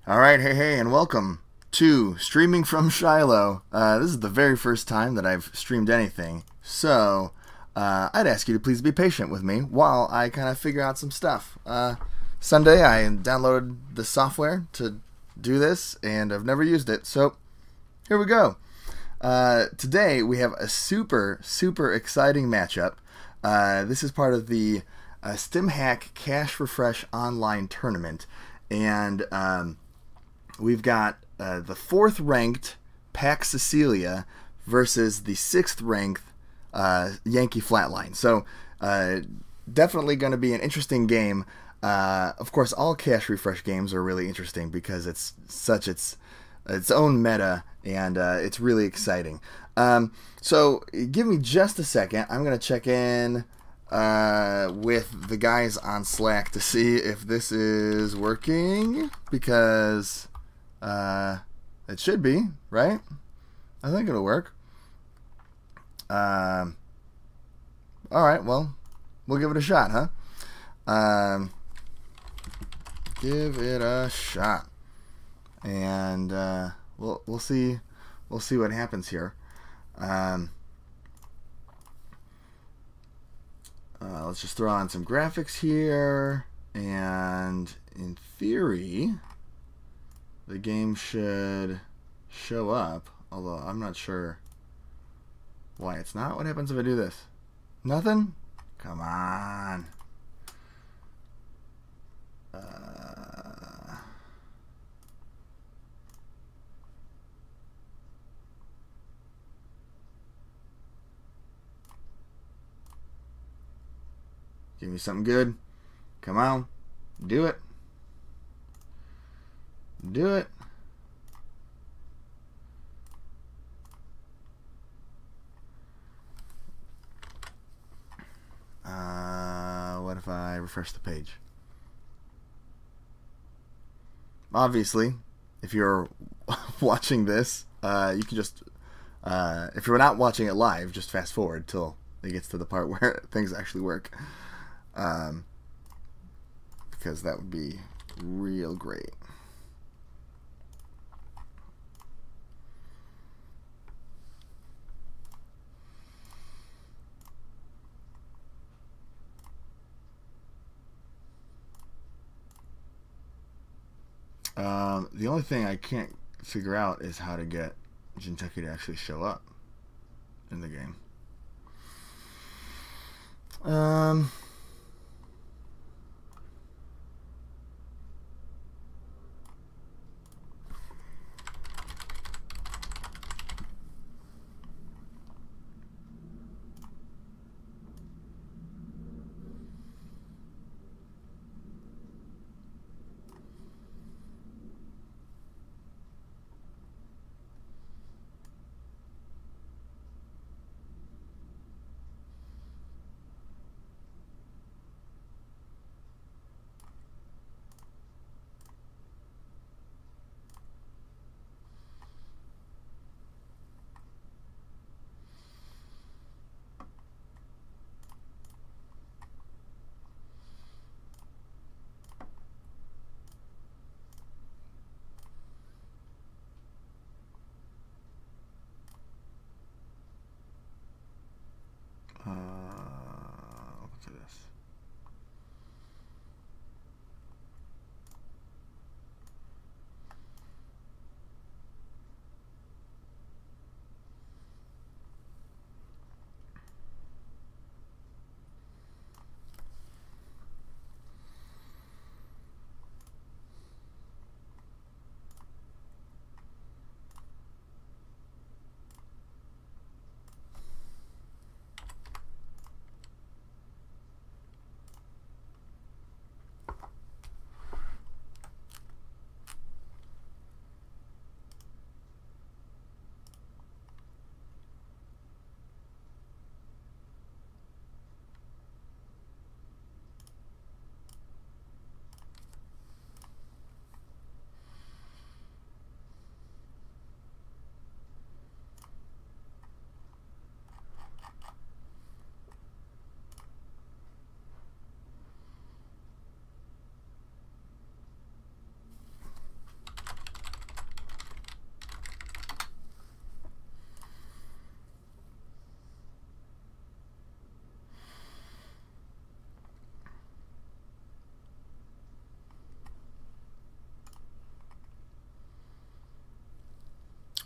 Alright, hey, and welcome to Streaming from Shiloh. This is the very first time that I've streamed anything, so I'd ask you to please be patient with me while I kind of figure out some stuff. Sunday, I downloaded the software to do this, and I've never used it, so here we go. Today, we have a super exciting matchup. This is part of the Stimhack Cache Refresh online tournament, and we've got the 4th ranked PaxCecilia versus the 6th ranked YankeeFlatline. So definitely going to be an interesting game. Of course, all cache refresh games are really interesting because it's such its own meta, and it's really exciting. So give me just a second. I'm going to check in with the guys on Slack to see if this is working, because it should be, right? I think it'll work. Alright, well, we'll give it a shot, huh? Give it a shot. And we'll see what happens here. Let's just throw on some graphics here, and in theory the game should show up, although I'm not sure why it's not. What happens if I do this? Nothing? Come on. Give me something good. Come on. Do it. Do it. What if I refresh the page? Obviously, if you're watching this, you can just, if you're not watching it live, just fast forward till it gets to the part where things actually work. Because that would be real great. The only thing I can't figure out is how to get Kentucky to actually show up in the game.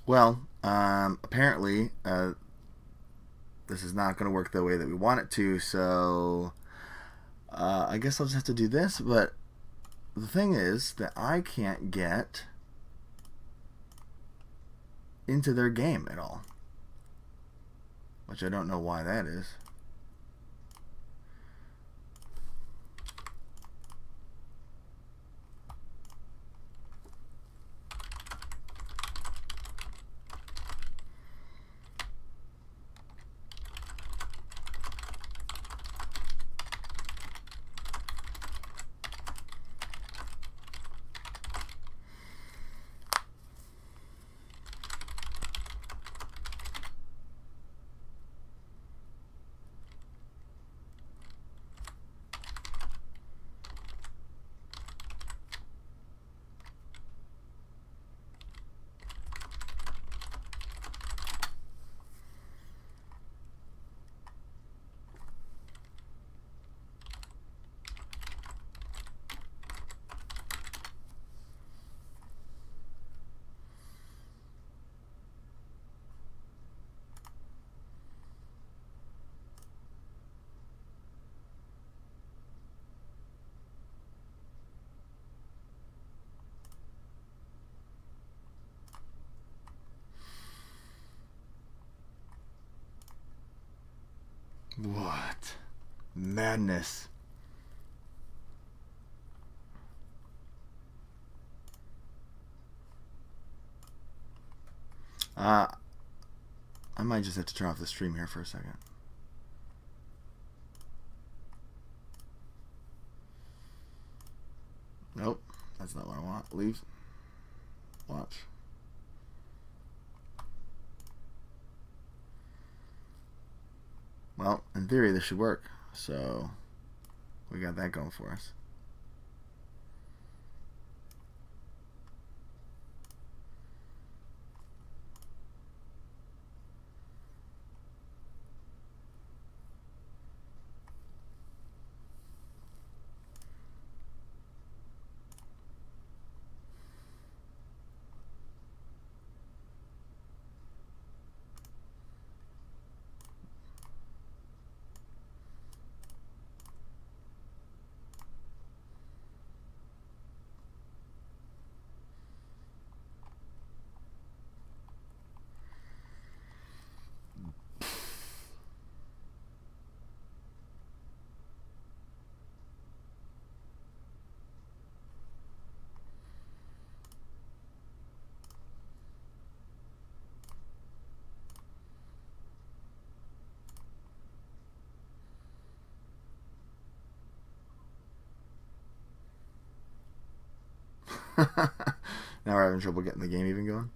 Well, apparently this is not going to work the way that we want it to, so I guess I'll just have to do this. But the thing is that I can't get into their game at all, which I don't know why that is. What madness. I might just have to turn off the stream here for a second. Nope, that's not what I want. Leave. Watch. Well, in theory, this should work. So we got that going for us. Now we're having trouble getting the game even going.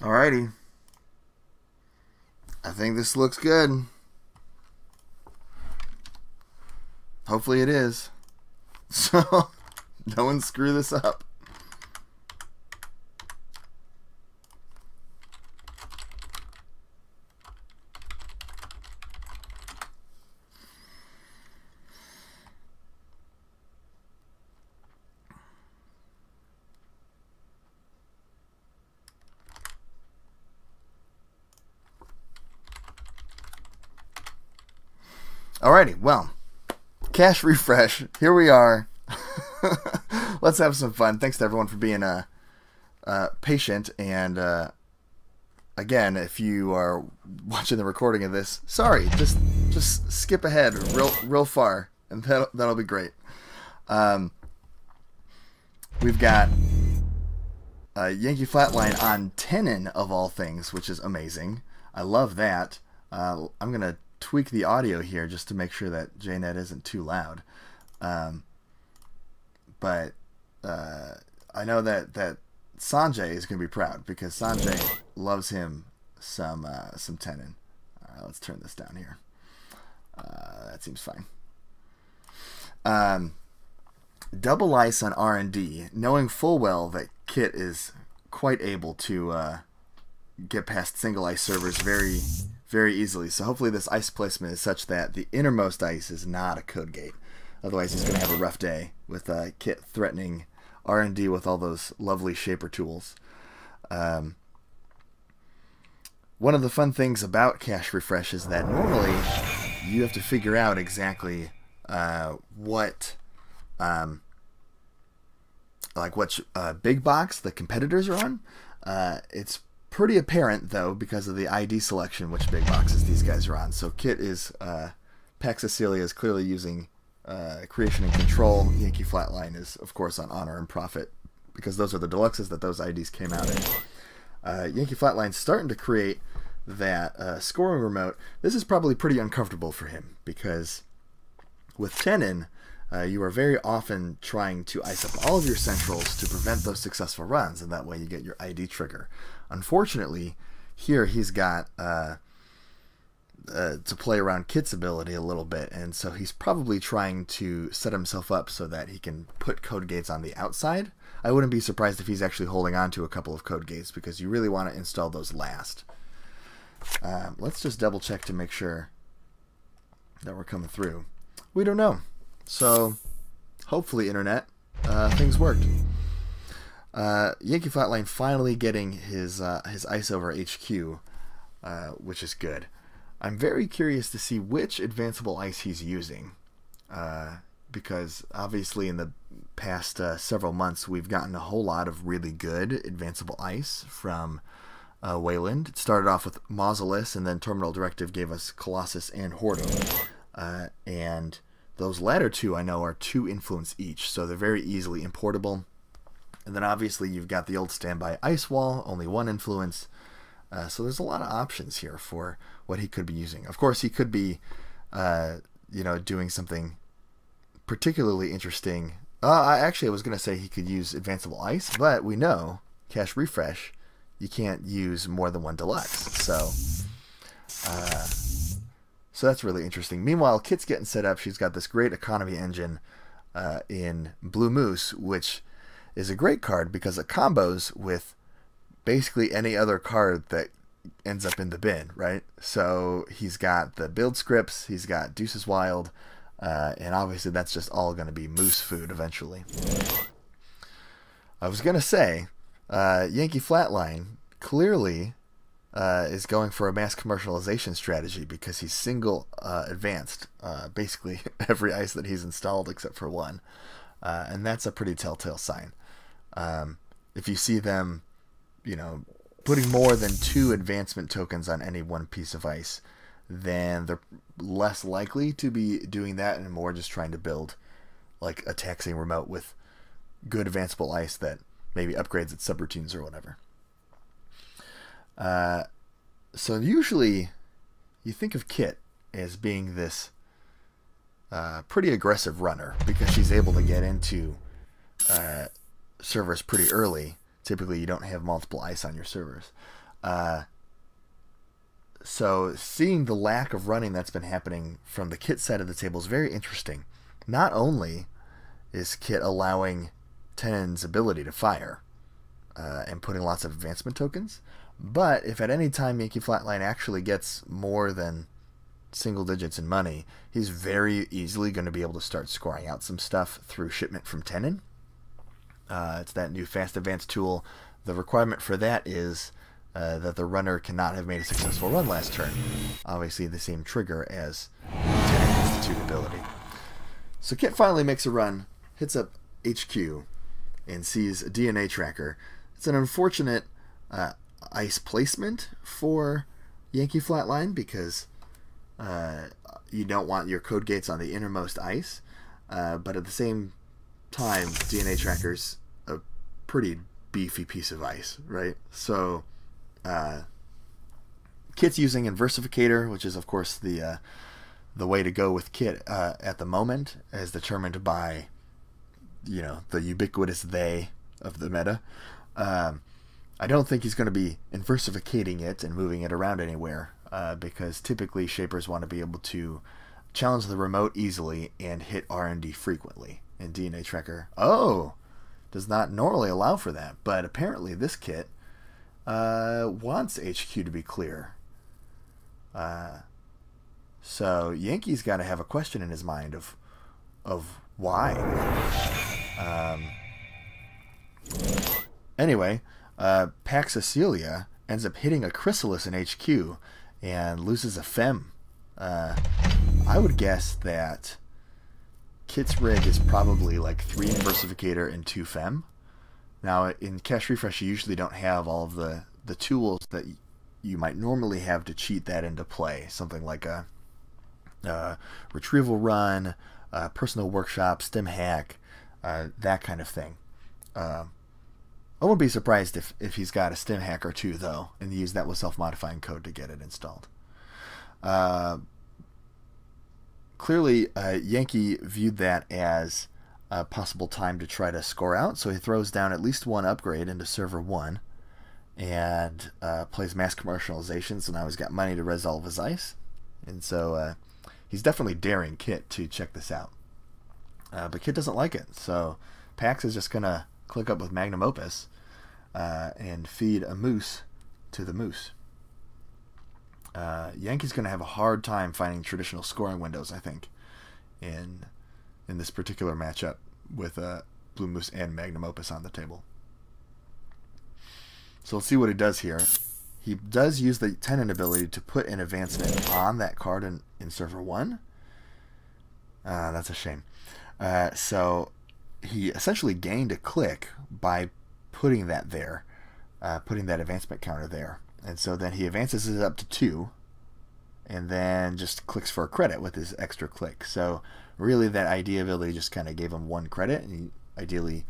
Alrighty. I think this looks good. Hopefully it is. So, no one screw this up. Alrighty, well, cache refresh. Here we are. Let's have some fun. Thanks to everyone for being patient. And again, if you are watching the recording of this, sorry, just skip ahead real far, and that'll be great. We've got YankeeFlatline on Tennin of all things, which is amazing. I love that. I'm gonna tweak the audio here just to make sure that JNet isn't too loud. But I know that Sanjay is going to be proud because Sanjay loves him some Tennin. Let's turn this down here. That seems fine. Double ice on R&D, knowing full well that Kit is quite able to get past single ice servers very easily. So hopefully this ice placement is such that the innermost ice is not a code gate. Otherwise he's going to have a rough day with Kit threatening R&D with all those lovely shaper tools. One of the fun things about cache refresh is that normally you have to figure out exactly what big box the competitors are on. It's pretty apparent, though, because of the ID selection, which big boxes these guys are on. So Kit is, PaxCecilia is clearly using Creation and Control. YankeeFlatline is, of course, on Honor and Profit, because those are the deluxes that those IDs came out in. YankeeFlatline's starting to create that scoring remote. This is probably pretty uncomfortable for him, because with Tennin, you are very often trying to ice up all of your centrals to prevent those successful runs, and that way you get your ID trigger. Unfortunately, here he's got to play around Kit's ability a little bit, and so he's probably trying to set himself up so that he can put code gates on the outside. I wouldn't be surprised if he's actually holding on to a couple of code gates, because you really want to install those last. Let's just double check to make sure that we're coming through. We don't know. So, hopefully, Internet, things worked. YankeeFlatline finally getting his ice over HQ, which is good. I'm very curious to see which advanceable ice he's using, because obviously in the past several months we've gotten a whole lot of really good advanceable ice from Wayland. It started off with Mausolus, and then Terminal Directive gave us Colossus and Hordo, and those latter two I know are 2 influence each, so they're very easily importable. And then obviously you've got the old standby Ice Wall, only 1 influence. So there's a lot of options here for what he could be using. Of course, he could be, doing something particularly interesting. I was going to say he could use advanceable ice, but we know, cache refresh, you can't use more than 1 deluxe. So that's really interesting. Meanwhile, Kit's getting set up. She's got this great economy engine in Blue Moose, which is a great card because it combos with basically any other card that ends up in the bin, right? So he's got the build scripts, he's got Deuces Wild, and obviously that's just all going to be moose food eventually. I was going to say, YankeeFlatline clearly is going for a mass commercialization strategy because he's single advanced basically every ice that he's installed except for 1. And that's a pretty telltale sign. If you see them, putting more than 2 advancement tokens on any one piece of ice, then they're less likely to be doing that and more just trying to build like a taxing remote with good advanceable ice that maybe upgrades its subroutines or whatever. So usually you think of Kit as being this pretty aggressive runner because she's able to get into servers pretty early. Typically you don't have multiple ice on your servers. So seeing the lack of running that's been happening from the Kit side of the table is very interesting. Not only is Kit allowing Tennin's ability to fire and putting lots of advancement tokens, but if at any time YankeeFlatline actually gets more than single digits in money, he's very easily going to be able to start scoring out some stuff through shipment from Tennin. It's that new fast advance tool. The requirement for that is that the runner cannot have made a successful run last turn. Obviously the same trigger as Tennin Institute ability. So Kit finally makes a run, hits up HQ, and sees a DNA tracker. It's an unfortunate ice placement for YankeeFlatline because you don't want your code gates on the innermost ice, but at the same time, DNA tracker's a pretty beefy piece of ice, right? So Kit's using Inversificator, which is of course the way to go with Kit at the moment, as determined by, you know, the ubiquitous they of the meta. I don't think he's going to be inversificating it and moving it around anywhere, because typically shapers want to be able to challenge the remote easily and hit R&D frequently. And DNA Tracker, does not normally allow for that, but apparently this Kit wants HQ to be clear. So Yankee's got to have a question in his mind of why. Anyway, PaxCecilia ends up hitting a Chrysalis in HQ and loses a Fem. I would guess that Kit's rig is probably like 3 Inversificator and 2 Fem. Now, in Cache Refresh, you usually don't have all of the tools that you might normally have to cheat that into play. Something like a retrieval run, personal workshop, Stimhack, that kind of thing. I wouldn't be surprised if he's got a Stimhack or 2, though, and use that with self-modifying code to get it installed. Clearly, Yankee viewed that as a possible time to try to score out, so he throws down at least 1 upgrade into server 1 and plays mass commercialization, so now he's got money to resolve his ice. And so he's definitely daring Kit to check this out. But Kit doesn't like it, so Pax is just going to click up with Magnum Opus and feed a moose to the moose. Yankee's going to have a hard time finding traditional scoring windows, I think, in this particular matchup with Blue Moose and Magnum Opus on the table. So let's see what he does here. He does use the Tennin ability to put an advancement on that card in server 1. That's a shame. So he essentially gained a click by putting that there, putting that advancement counter there. And so then he advances it up to 2 and then just clicks for a credit with his extra click. So really that ID ability just kind of gave him 1 credit, and ideally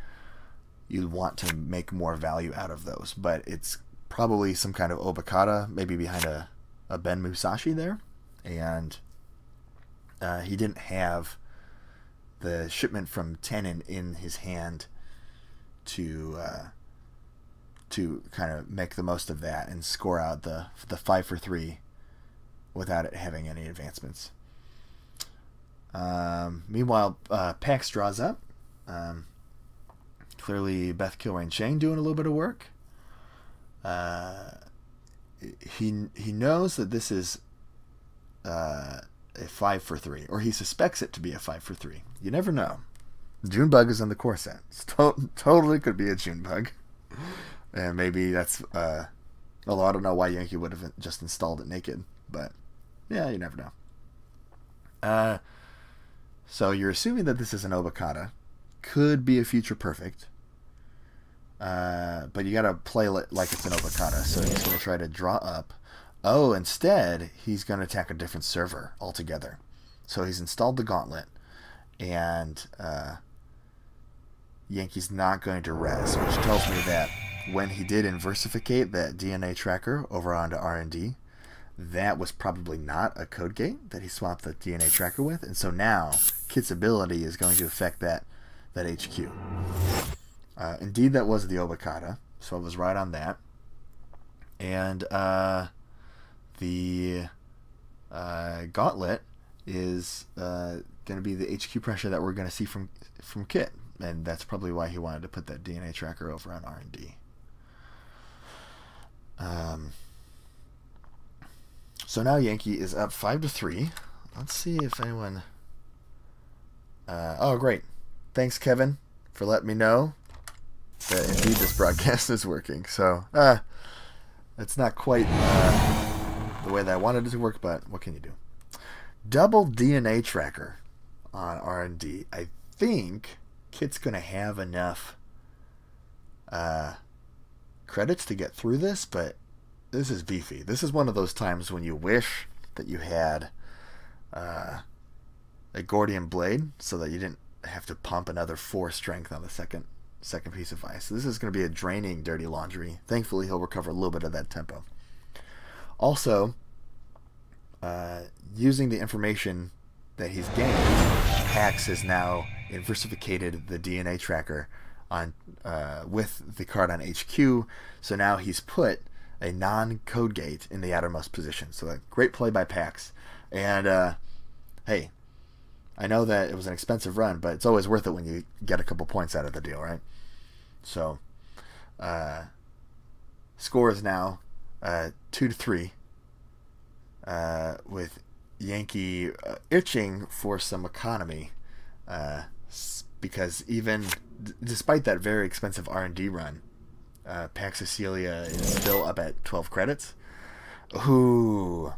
you'd want to make more value out of those. But it's probably some kind of Obokata, maybe behind a Ben Musashi there. And he didn't have the shipment from Tennin in his hand to kind of make the most of that and score out the 5 for 3 without it having any advancements. Meanwhile, Pax draws up. Clearly, Beth Kilrain Chang doing a little bit of work. He knows that this is a 5 for 3, or he suspects it to be a 5 for 3. You never know. Junebug is in the core set. Totally could be a Junebug. And maybe that's, although I don't know why Yankee would have just installed it naked, but yeah, you never know. So you're assuming that this is an Obokata. Could be a future perfect. But you gotta play it like it's an Obokata. So he's gonna try to draw up. Oh, instead, he's gonna attack a different server altogether. So he's installed the gauntlet, and Yankee's not going to res, which tells me that when he did inversificate that DNA tracker over onto R&D, that was probably not a code gate that he swapped the DNA tracker with, and so now Kit's ability is going to affect that HQ. Indeed, that was the Obokata, so I was right on that. And the gauntlet is going to be the HQ pressure that we're going to see from Kit, and that's probably why he wanted to put that DNA tracker over on R&D. So now Yankee is up 5-3. Let's see if anyone. Oh, great! Thanks, Kevin, for letting me know that indeed this broadcast is working. So it's not quite the way that I wanted it to work, but what can you do? Double DNA tracker on R&D. I think Kit's going to have enough credits to get through this, but this is beefy. This is one of those times when you wish that you had a Gordian blade so that you didn't have to pump another 4 strength on the second piece of ice. This is going to be a draining dirty laundry. Thankfully, he'll recover a little bit of that tempo. Also, using the information that he's gained, Pax has now inversificated the DNA tracker on with the card on HQ. So now he's put a non-code gate in the outermost position. So a great play by Pax. And hey, I know that it was an expensive run, but it's always worth it when you get a couple points out of the deal, right? So score is now 2-3. With Yankee itching for some economy, because even despite that very expensive R&D run, PaxCecilia is still up at 12 credits. Ooh,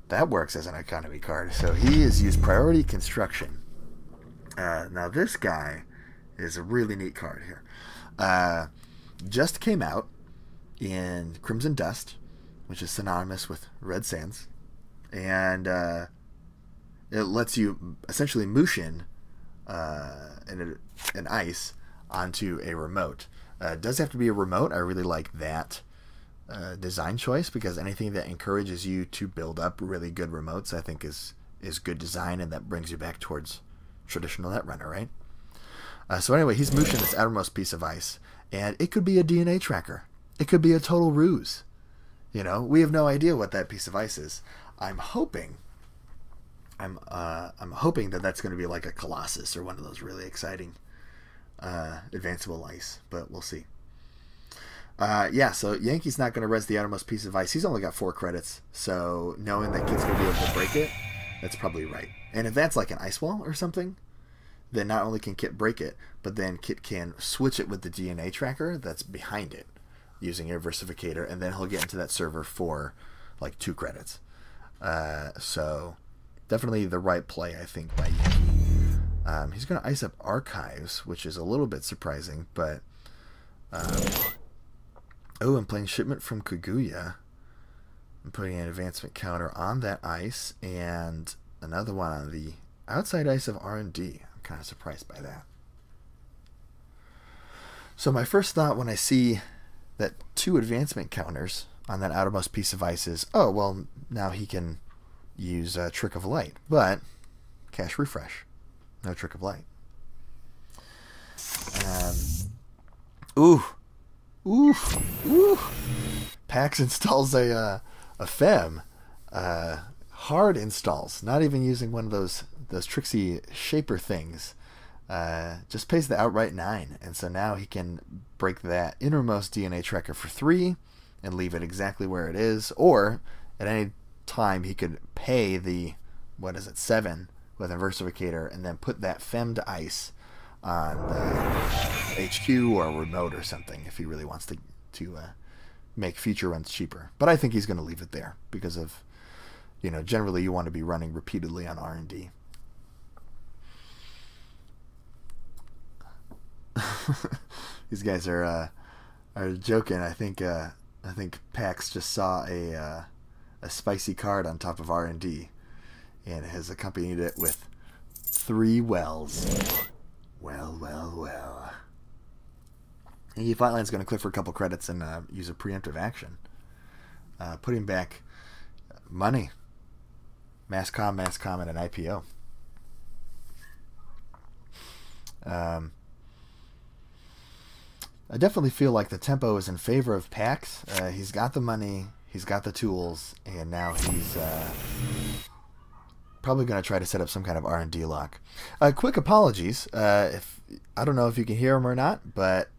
that works as an economy card. So he has used priority construction. Now this guy is a really neat card here. Just came out in Crimson Dust, which is synonymous with Red Sands. And it lets you essentially motion an ice onto a remote. It does have to be a remote. I really like that design choice, because anything that encourages you to build up really good remotes, I think is good design, and that brings you back towards traditional Netrunner, right? So anyway, he's mooshing this outermost piece of ice, and it could be a DNA tracker. It could be a total ruse. You know, we have no idea what that piece of ice is. I'm hoping that that's going to be like a Colossus or one of those really exciting advanceable ice, but we'll see. Yeah, so Yankee's not going to res the outermost piece of ice. He's only got 4 credits, so knowing that Kit's going to be able to break it, that's probably right. And if that's like an ice wall or something, then not only can Kit break it, but then Kit can switch it with the DNA tracker that's behind it using a versificator, and then he'll get into that server for like 2 credits. So definitely the right play, I think, by Yankee. He's going to ice up Archives, which is a little bit surprising, but oh, I'm playing Shipment from Kaguya. I'm putting an advancement counter on that ice and another one on the outside ice of R&D. I'm kind of surprised by that. So my first thought when I see that 2 advancement counters on that outermost piece of ice is, oh, well, now he can use Trick of Light. But Cache Refresh, no Trick of Light. Ooh. Pax installs a Fem. Hard installs, not even using one of those tricksy shaper things. Just pays the outright 9, and so now he can break that innermost DNA tracker for 3 and leave it exactly where it is, or at any time he could pay the 7 with a versificator and then put that Fem to ice on the HQ or a remote or something if he really wants to make future runs cheaper. But I think he's going to leave it there because of, generally you want to be running repeatedly on R&D. These guys are joking. I think Pax just saw a spicy card on top of R&D and has accompanied it with 3 wells. Well. YankeeFlatline's going to click for a couple credits and use a preemptive action. Putting back money. Mass com, and an IPO. I definitely feel like the tempo is in favor of Pax. He's got the money, he's got the tools, and now he's probably going to try to set up some kind of R&D lock. Quick apologies. If I don't know if you can hear him or not, but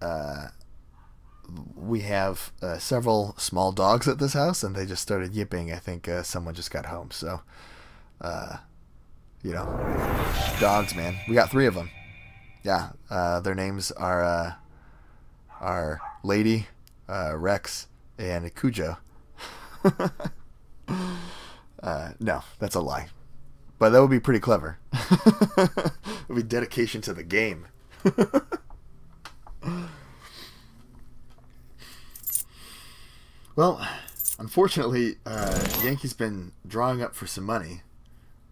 we have several small dogs at this house, and they just started yipping. I think someone just got home. So, you know, dogs, man. We got 3 of them. Yeah, their names are Lady, Rex, and Cujo. No, that's a lie. But that would be pretty clever. It would be dedication to the game. Well, unfortunately, Yankee's been drawing up for some money,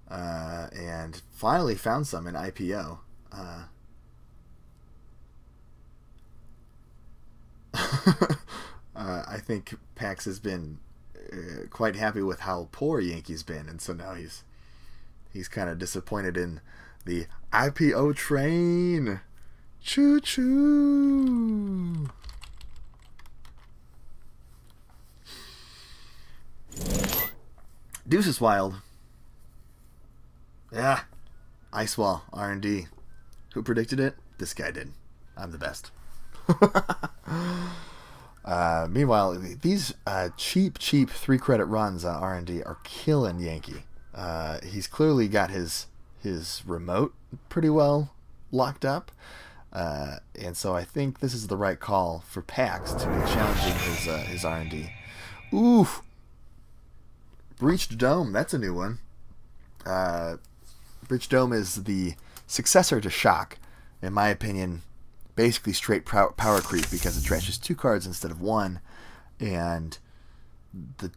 and finally found some in IPO. I think Pax has been quite happy with how poor Yankee's been, and so now he's kind of disappointed in the IPO train. Choo choo. Deuce is wild. Yeah. Ice Wall, R&D. Who predicted it? This guy did. I'm the best. Meanwhile, these cheap 3-credit runs on R&D are killing Yankee. He's clearly got his remote pretty well locked up. And so I think this is the right call for Pax to be challenging his R&D. Oof. Breached Dome, that's a new one. Breached Dome is the successor to Shock. In my opinion, basically straight power creep because it trashes 2 cards instead of 1. And the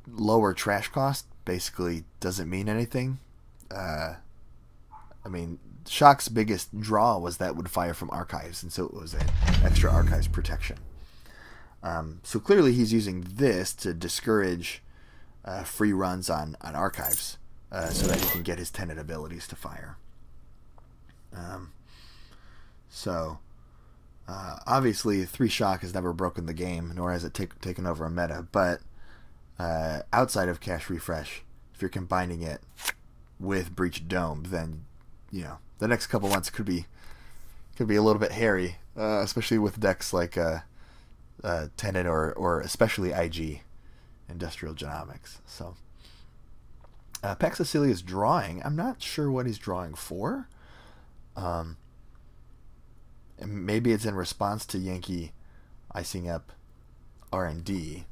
lower trash cost basically doesn't mean anything. I mean, Shock's biggest draw was that would fire from archives, and so it was an extra archives protection. So clearly he's using this to discourage free runs on archives, so that he can get his Tennin abilities to fire. Obviously 3 Shock has never broken the game, nor has it taken over a meta, but outside of Cache Refresh, if you're combining it with Breached Dome, then, you know, the next couple months could be a little bit hairy, especially with decks like Tennin or especially IG, Industrial Genomics. So PaxCecilia is drawing. I'm not sure what he's drawing for. Maybe it's in response to Yankee icing up R&D.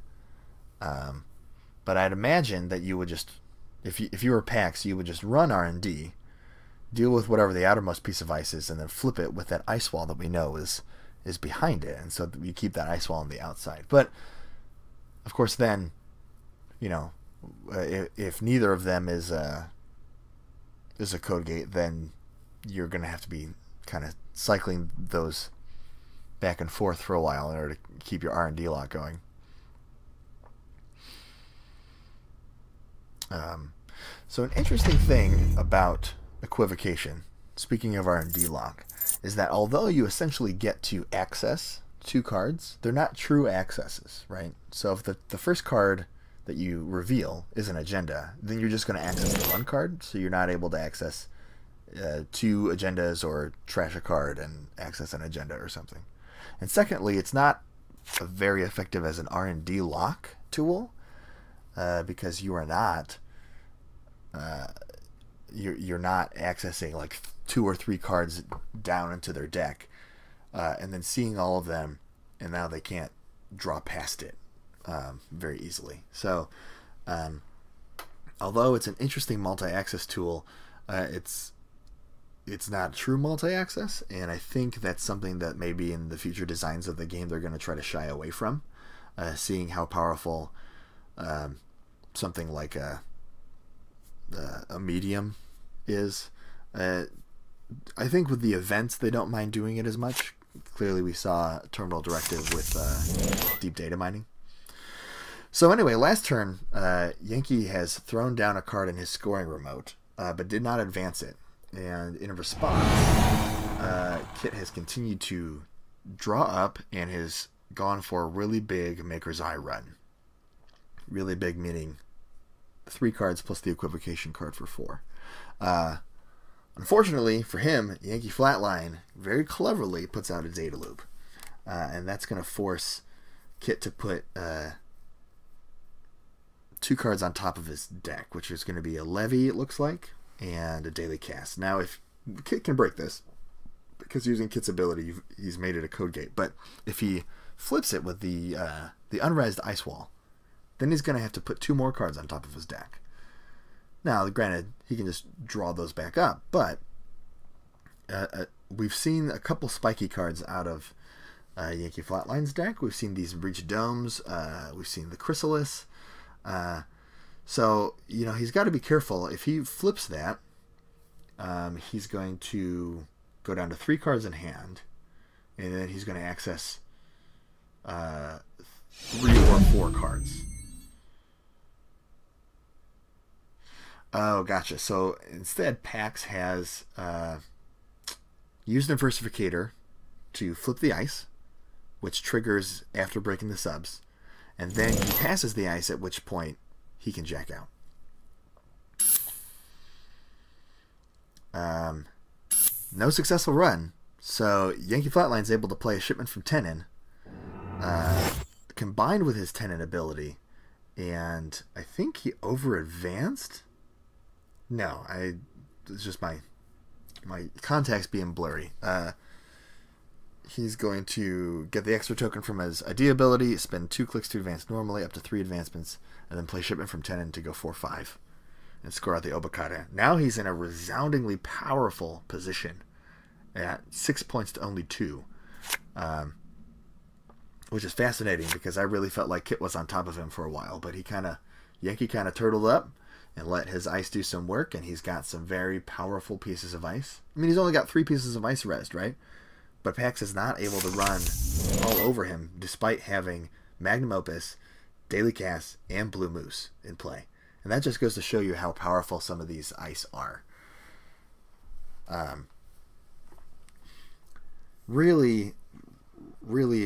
But I'd imagine that you would just, if you were Pax, you would just run R&D, deal with whatever the outermost piece of ice is, and then flip it with that ice wall that we know is behind it, and so you keep that ice wall on the outside. But of course, then, you know, if neither of them is a code gate, then you're going to have to be kind of cycling those back and forth for a while in order to keep your R&D lock going. So an interesting thing about equivocation, speaking of R&D lock, is that although you essentially get to access 2 cards, they're not true accesses, right? So if the first card that you reveal is an agenda, then you're just going to access the 1 card, so you're not able to access 2 agendas or trash a card and access an agenda or something. And secondly, it's not very effective as an R&D lock tool, because you are not you're not accessing like 2 or 3 cards down into their deck, and then seeing all of them, and now they can't draw past it very easily. So although it's an interesting multi-access tool, it's not true multi-access, and I think that's something that maybe in the future designs of the game they're going to try to shy away from, seeing how powerful something like a medium is. I think with the events they don't mind doing it as much. Clearly we saw Terminal Directive with deep data mining. So anyway, last turn, Yankee has thrown down a card in his scoring remote, but did not advance it. And in response, Kit has continued to draw up and has gone for a really big Maker's Eye run. Really big meaning 3 cards plus the equivocation card for 4. Unfortunately for him, YankeeFlatline very cleverly puts out a data loop. And that's going to force Kit to put 2 cards on top of his deck, which is going to be a Levy, it looks like, and a Daily Cast. Now, if Kit can break this, because using Kit's ability, he's made it a code gate. But if he flips it with the unresed Ice Wall, then he's going to have to put 2 more cards on top of his deck. Now, granted, he can just draw those back up, but we've seen a couple spiky cards out of YankeeFlatline's deck. We've seen these Breach Domes. We've seen the Chrysalis. So, you know, he's got to be careful. If he flips that, he's going to go down to 3 cards in hand, and then he's going to access 3 or 4 cards. Oh, gotcha. So instead, Pax has used Diversificator to flip the ice, which triggers after breaking the subs, and then he passes the ice, at which point he can jack out. No successful run, so YankeeFlatline is able to play a shipment from Tennin, combined with his Tennin ability, and I think he over-advanced? No, it's just my contacts being blurry. He's going to get the extra token from his ID ability, spend 2 clicks to advance normally, up to 3 advancements, and then play shipment from Tennin to go 4/5 and score out the Obokata. Now he's in a resoundingly powerful position at 6 points to only 2, which is fascinating because I really felt like Kit was on top of him for a while, but Yankee kind of turtled up and let his ice do some work, and he's got some very powerful pieces of ice. I mean, he's only got 3 pieces of ice rest, right? But Pax is not able to run all over him, despite having Magnum Opus, Daily Cast, and Blue Moose in play. And that just goes to show you how powerful some of these ice are. Really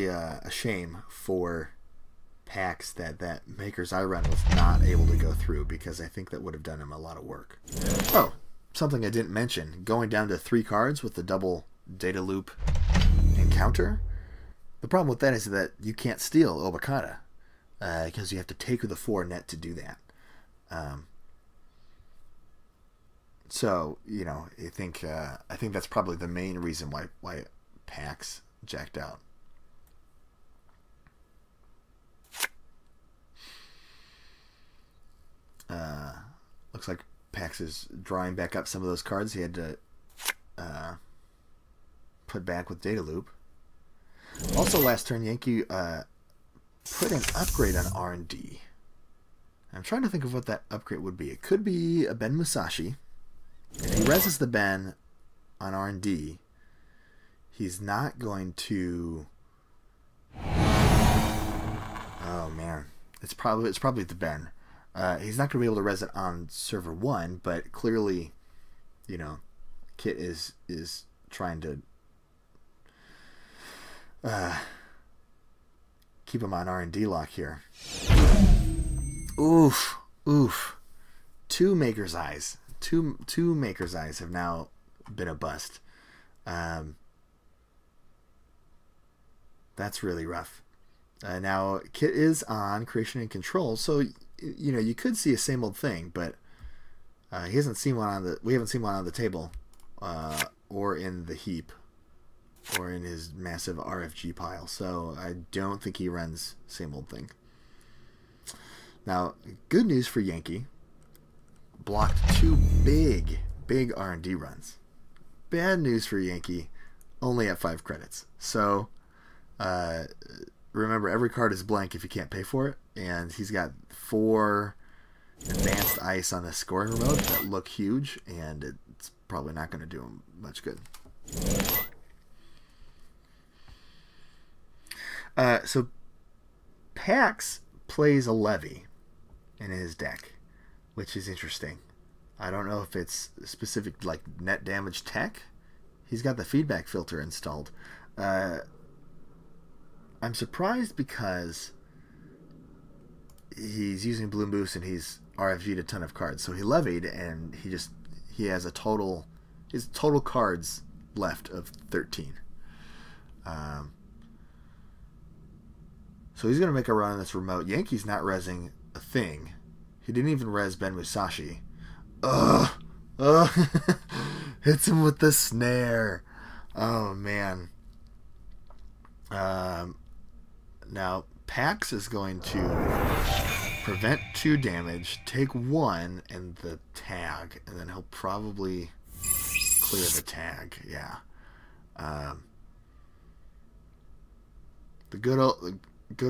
a shame for Pax that Maker's Eye run was not able to go through, because I think that would have done him a lot of work. Oh, something I didn't mention. Going down to 3 cards with the double data loop encounter. The problem with that is that you can't steal Obokata, because you have to take with a 4 net to do that. So, you know, I think that's probably the main reason why Pax jacked out. Looks like Pax is drawing back up some of those cards he had to put back with Data Loop. Also, last turn, Yankee put an upgrade on R&D. I'm trying to think of what that upgrade would be. It could be a Ben Musashi. If he reses the Ben on R&D, he's not going to... Oh, man. It's probably the Ben. He's not going to be able to res it on server 1, but clearly, you know, Kit is trying to keep him on R&D lock here. Oof. 2 Maker's Eyes. Two Maker's Eyes have now been a bust. That's really rough. Now, Kit is on Creation and Control, so you know, you could see a same old thing, but we haven't seen one on the table, or in the heap, or in his massive RFG pile. So I don't think he runs same old thing. Now, good news for Yankee. Blocked 2 big R&D runs. Bad news for Yankee. Only at 5 credits. So remember, every card is blank if you can't pay for it, and he's got 4 advanced ice on the scoring remote that look huge, and it's probably not going to do him much good. So Pax plays a Levy in his deck, which is interesting. I don't know if it's specific, like net damage tech. He's got the feedback filter installed. I'm surprised because he's using Bloom Boost and he's RFG'd a ton of cards. So he levied and he has his total cards left of 13. So he's going to make a run on this remote. Yankee's not rezzing a thing. He didn't even res Ben Musashi. Ugh. Hits him with the snare. Oh, man. Now, Pax is going to prevent 2 damage, take 1, and the tag. And then he'll probably clear the tag. Yeah. The good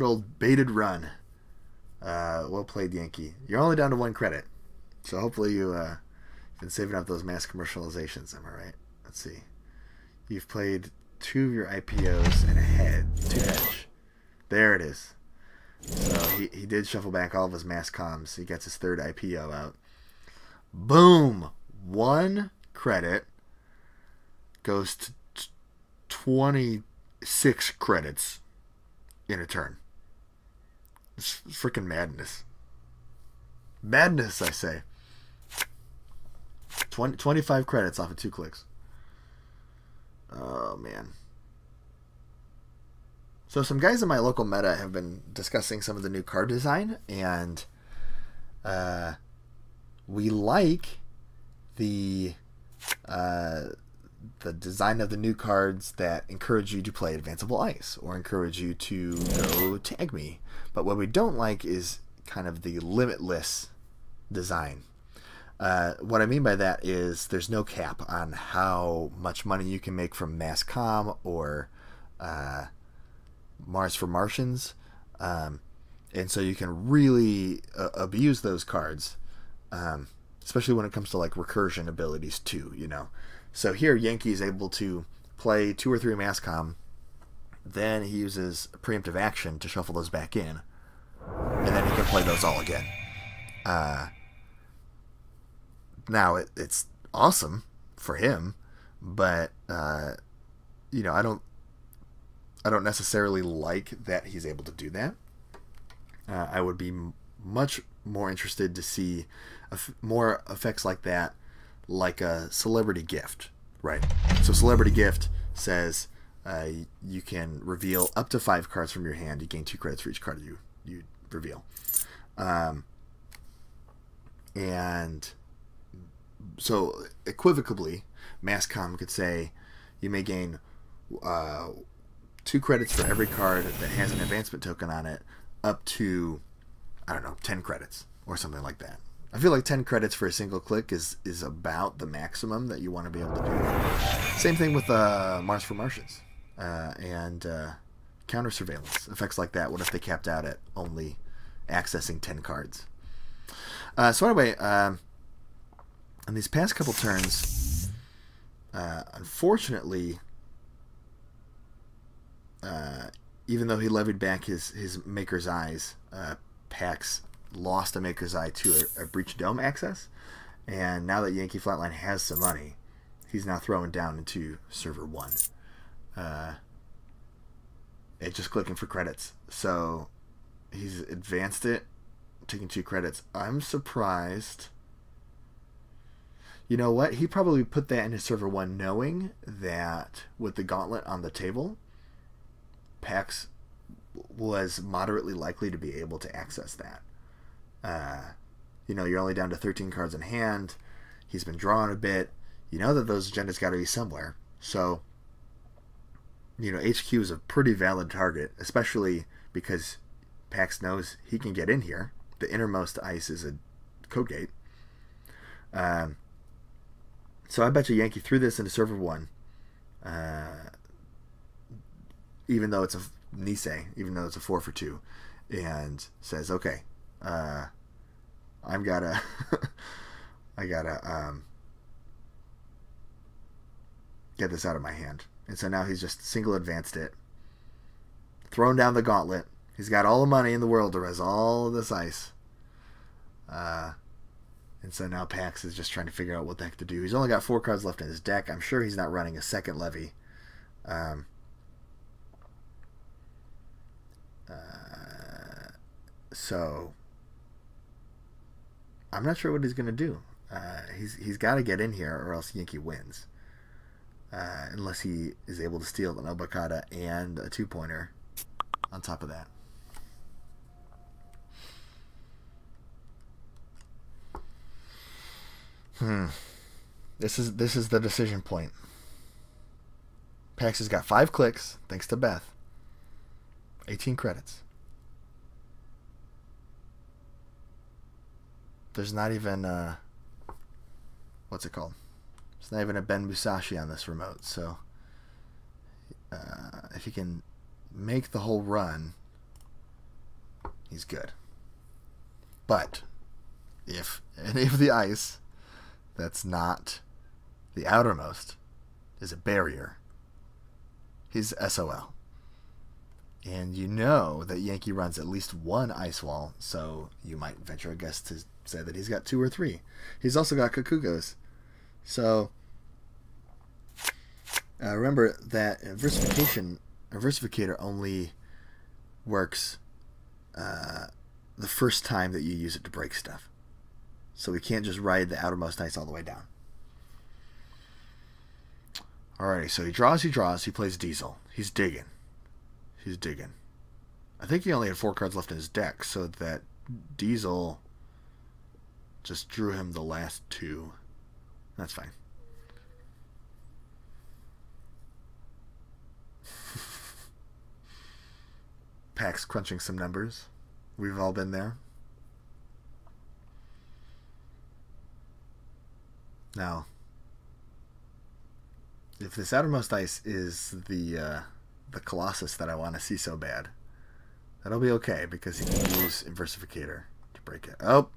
old baited run. Well played, Yankee. You're only down to 1 credit. So hopefully you've been saving up those mass commercializations, am I right? Let's see. You've played 2 of your IPOs and a head. 2 hedge. There it is. So he did shuffle back all of his mass comms. He gets his 3rd IPO out. Boom! 1 credit goes to 26 credits in a turn. It's freaking madness. Madness, I say. 25 credits off of 2 clicks. Oh, man. So some guys in my local meta have been discussing some of the new card design, and we like the design of the new cards that encourage you to play Advanceable Ice or encourage you to go tag me. But what we don't like is kind of the limitless design. What I mean by that is there's no cap on how much money you can make from Mass Comm or Mars for Martians. And so you can really abuse those cards, especially when it comes to like recursion abilities too, you know. So here Yankee is able to play 2 or 3 Mass Comm, then he uses preemptive action to shuffle those back in, and then he can play those all again. Now it's awesome for him, but you know, I don't necessarily like that he's able to do that. I would be much more interested to see more effects like that, like a Celebrity Gift, right? So Celebrity Gift says you can reveal up to 5 cards from your hand. You gain 2 credits for each card you reveal. And so equivocally, Mass Comm could say you may gain 2 credits for every card that has an advancement token on it, up to, I don't know, 10 credits or something like that. I feel like 10 credits for a single click is about the maximum that you want to be able to do. Same thing with Mars for Martians and counter surveillance. Effects like that, what if they capped out at only accessing 10 cards? So anyway, in these past couple turns, unfortunately, even though he levied back his Maker's Eyes, Pax lost a Maker's Eye to a Breach Dome access, and now that YankeeFlatline has some money, he's now throwing down into Server 1. It's just clicking for credits. So he's advanced it, taking 2 credits. I'm surprised. You know what? He probably put that in his Server 1 knowing that with the gauntlet on the table, Pax was moderately likely to be able to access that. You know, you're only down to 13 cards in hand. He's been drawing a bit. You know that those agendas got to be somewhere. So, you know, HQ is a pretty valid target, especially because Pax knows he can get in here. The innermost ice is a code gate. So I bet you Yankee threw this into Server 1. Even though it's a Nisei, even though it's a 4 for 2, and says, okay, I gotta get this out of my hand. And so now he's just single advanced it, thrown down the gauntlet. He's got all the money in the world to res all of this ice. And so now Pax is just trying to figure out what the heck to do. He's only got 4 cards left in his deck. I'm sure he's not running a second levy. So I'm not sure what he's going to do. He's got to get in here or else Yankee wins. Unless he is able to steal an Obokata and a 2-pointer on top of that. This is the decision point. Pax has got 5 clicks, thanks to Beth. 18 credits. There's not even what's it called? There's not even a Ben Musashi on this remote, so if he can make the whole run, he's good. But if any of the ice that's not the outermost is a barrier, he's SOL. And you know that Yankee runs at least 1 ice wall, so you might venture a guess to say that he's got 2 or 3. He's also got Kakugos. So remember that Versificator only works the first time that you use it to break stuff. So we can't just ride the outermost ice all the way down. Alrighty, so he draws, he plays Diesel. He's digging. I think he only had 4 cards left in his deck, so that Diesel just drew him the last 2. That's fine. Pax crunching some numbers. We've all been there. Now, if this outermost ice is the Colossus that I want to see so bad, that'll be okay because he can use Versificator to break it. Oh,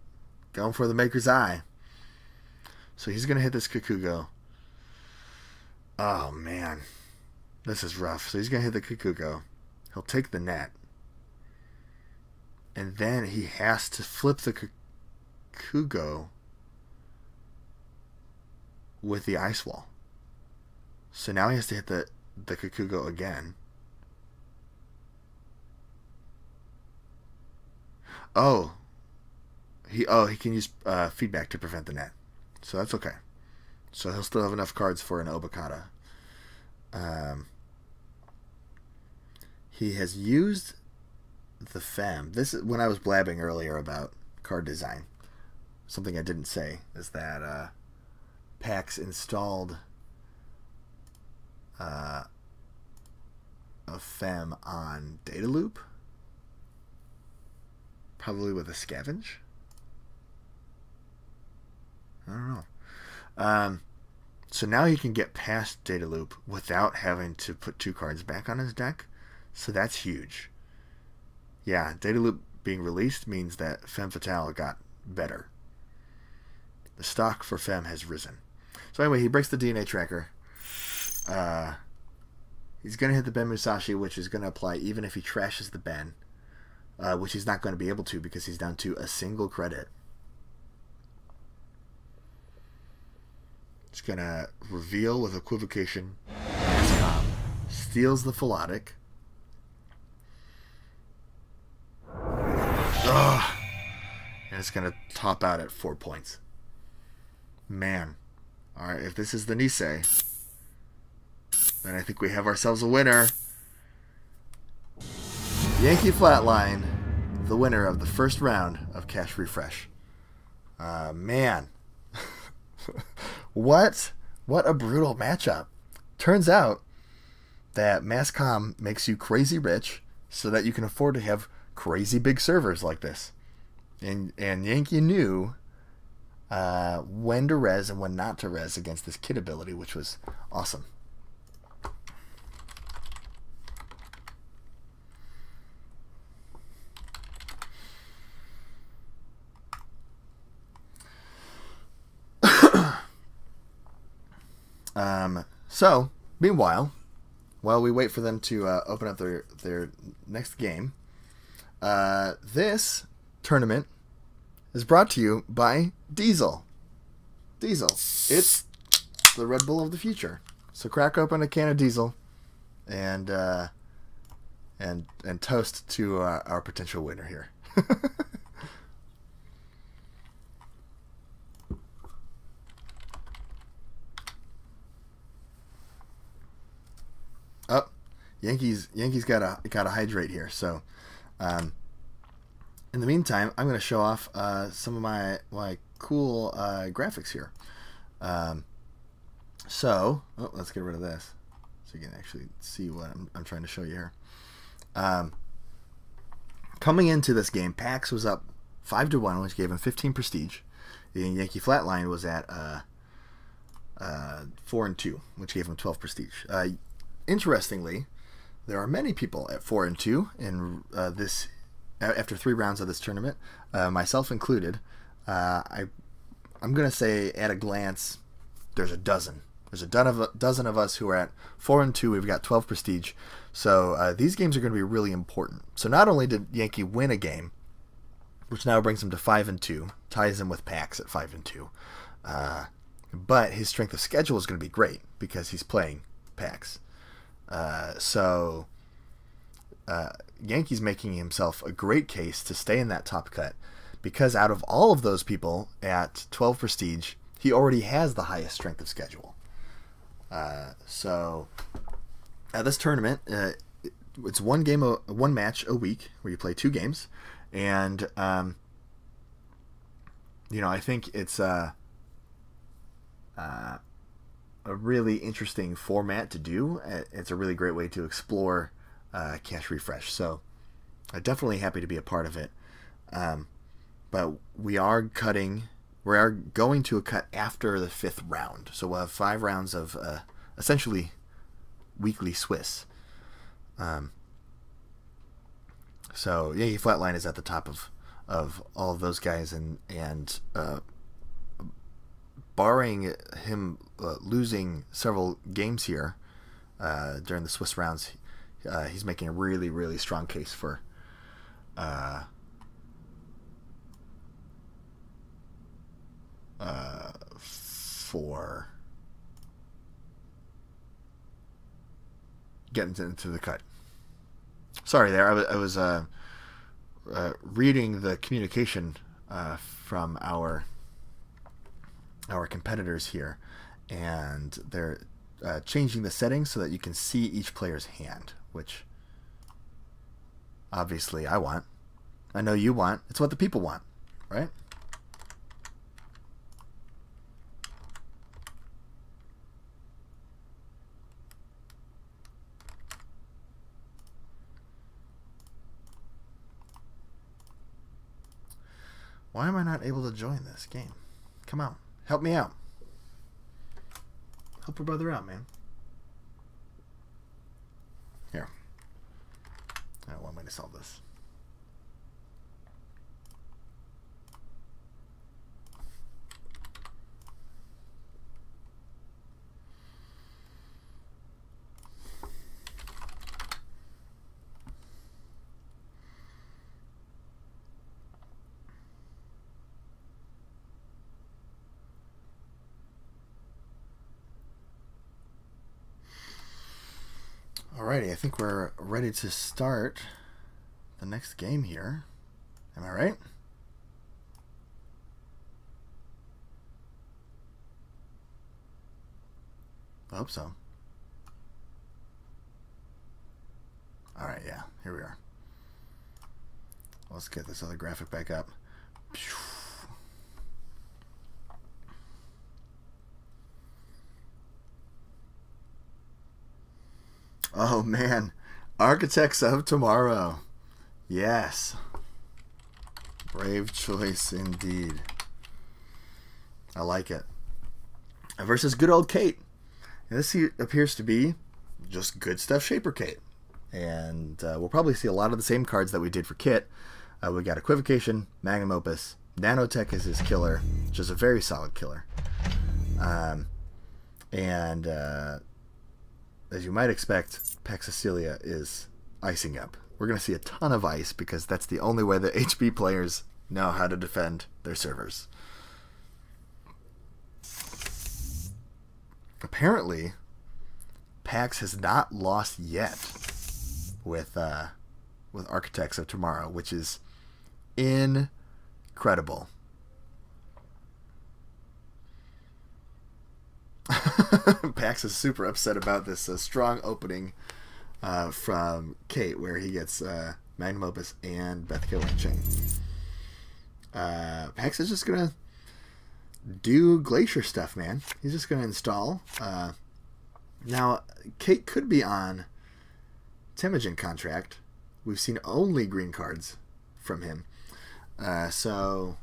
going for the Maker's Eye. So he's going to hit this Kakugo. Oh, man. This is rough. So he's going to hit the Kakugo. He'll take the net. And then he has to flip the Kakugo with the ice wall. So now he has to hit the Kakugo again. He can use feedback to prevent the net. So that's okay. So he'll still have enough cards for an Obokata. He has used the Fem. This is when I was blabbing earlier about card design. Something I didn't say is that Pax installed a Fem on Data Loop, probably with a Scavenge. I don't know. So now he can get past Data Loop without having to put 2 cards back on his deck. So that's huge. Yeah, Data Loop being released means that Femme Fatale got better. The stock for Femme has risen. So anyway, he breaks the DNA tracker. He's going to hit the Ben Musashi, which is going to apply even if he trashes the Ben, which he's not going to be able to because he's down to a single credit. It's going to reveal with Equivocation. Steals the Philotic. Ugh. And it's going to top out at 4 points. Man. Alright, if this is the Nisei, then I think we have ourselves a winner. YankeeFlatline, the winner of the first round of Cache Refresh. Man. What a brutal matchup. Turns out that Masscom makes you crazy rich so that you can afford to have crazy big servers like this. And Yankee knew when to res and when not to res against this kit ability, which was awesome. So, meanwhile, while we wait for them to open up their next game, this tournament is brought to you by Diesel. Diesel. It's the Red Bull of the future. So crack open a can of Diesel and toast to our potential winner here. Oh, Yankees gotta hydrate here. So, in the meantime, I'm going to show off some of my cool graphics here. Let's get rid of this so you can actually see what I'm trying to show you here. Coming into this game, Pax was up 5-1, which gave him 15 prestige. And YankeeFlatline was at 4-2, which gave him 12 prestige. Interestingly, there are many people at 4-2 in this. After 3 rounds of this tournament, myself included. I'm gonna say at a glance, there's a dozen. There's a dozen of us who are at 4-2. We've got 12 prestige. So these games are going to be really important. So not only did Yankee win a game, which now brings him to 5-2, ties him with Pax at 5-2, but his strength of schedule is going to be great because he's playing Pax. Yankee's making himself a great case to stay in that top cut because out of all of those people at 12 prestige, he already has the highest strength of schedule. This tournament, it's one match a week where you play 2 games, and I think it's a really interesting format to do. It's a really great way to explore Cache Refresh. So I'm definitely happy to be a part of it. But we are going to a cut after the 5th round. So we'll have 5 rounds of essentially weekly Swiss. So YankeeFlatline is at the top of all of those guys, and barring him losing several games here during the Swiss rounds, he's making a really, really strong case for getting into the cut. Sorry there, I was reading the communication from our competitors here, and they're changing the settings so that you can see each player's hand, which obviously I want. I know you want. It's what the people want, right? Why am I not able to join this game? Come on. Help me out. Help a brother out, man. Here. I want me to solve this. Alrighty, I think we're ready to start the next game here. Am I right? I hope so. Alright, yeah, here we are. Let's get this other graphic back up. Oh man, Architects of Tomorrow. Yes. Brave choice indeed. I like it. Versus good old Kate. And this appears to be just good stuff Shaper Kate. And we'll probably see a lot of the same cards that we did for Kit. We got Equivocation, Magnum Opus, Nanotech is his killer, which is a very solid killer. As you might expect, PaxCecilia is icing up. We're going to see a ton of ice because that's the only way that HB players know how to defend their servers. Apparently, Pax has not lost yet with Architects of Tomorrow, which is Incredible. Pax is super upset about this strong opening from Kate, where he gets Magnum Opus and Beth Killer Chain. Pax is just gonna do Glacier stuff, man. He's just gonna install. Now, Kate could be on Temujin contract. We've seen only green cards from him. So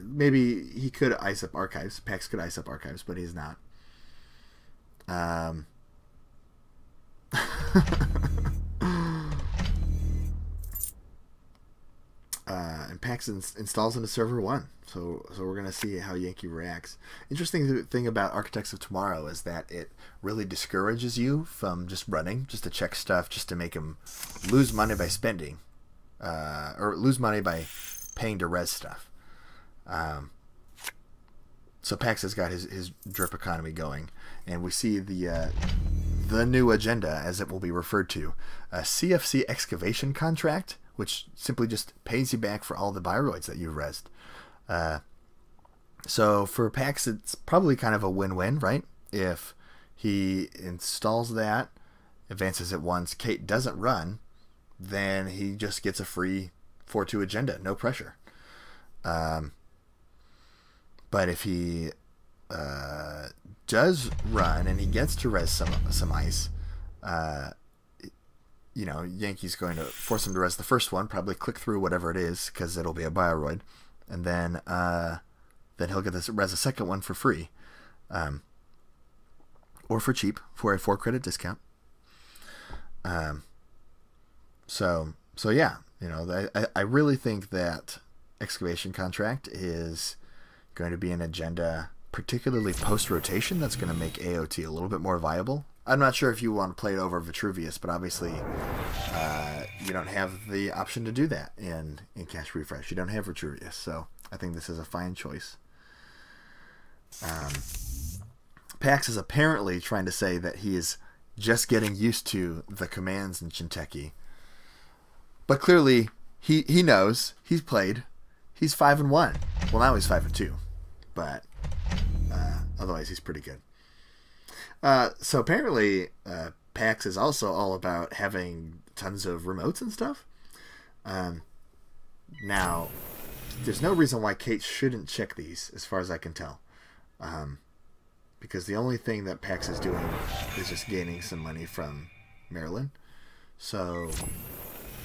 maybe he could ice up archives. Pax could ice up archives, but he's not. And Pax installs into server 1. So we're going to see how Yankee reacts. Interesting thing about Architects of Tomorrow is that it really discourages you from just running, just to check stuff, just to make him lose money by spending. Or lose money by paying to res stuff. So Pax has got his drip economy going. And we see the new agenda, as it will be referred to. A CFC excavation contract, which simply just pays you back for all the bioroids that you've resed. So for Pax, it's probably kind of a win-win, right? If he installs that, advances it once, Kate doesn't run, then he just gets a free 4-2 agenda, no pressure. But if he does run and he gets to res some ice, you know, Yankee's going to force him to res the first one, probably click through whatever it is, because it'll be a bioroid, and then he'll get this res a second one for free, or for cheap, for a 4-credit discount. So yeah, you know, I really think that excavation contract is going to be an agenda, particularly post-rotation, that's going to make AOT a little bit more viable. I'm not sure if you want to play it over Vitruvius, but obviously you don't have the option to do that in Cache Refresh. You don't have Vitruvius, so I think this is a fine choice. Pax is apparently trying to say that he is just getting used to the commands in Shinteki. But clearly, he knows. He's played. He's 5-1. Well, now he's 5-2. But otherwise, he's pretty good. So apparently, Pax is also all about having tons of remotes and stuff. Now, there's no reason why Kate shouldn't check these, as far as I can tell. Because the only thing that Pax is doing is just gaining some money from Maryland. So,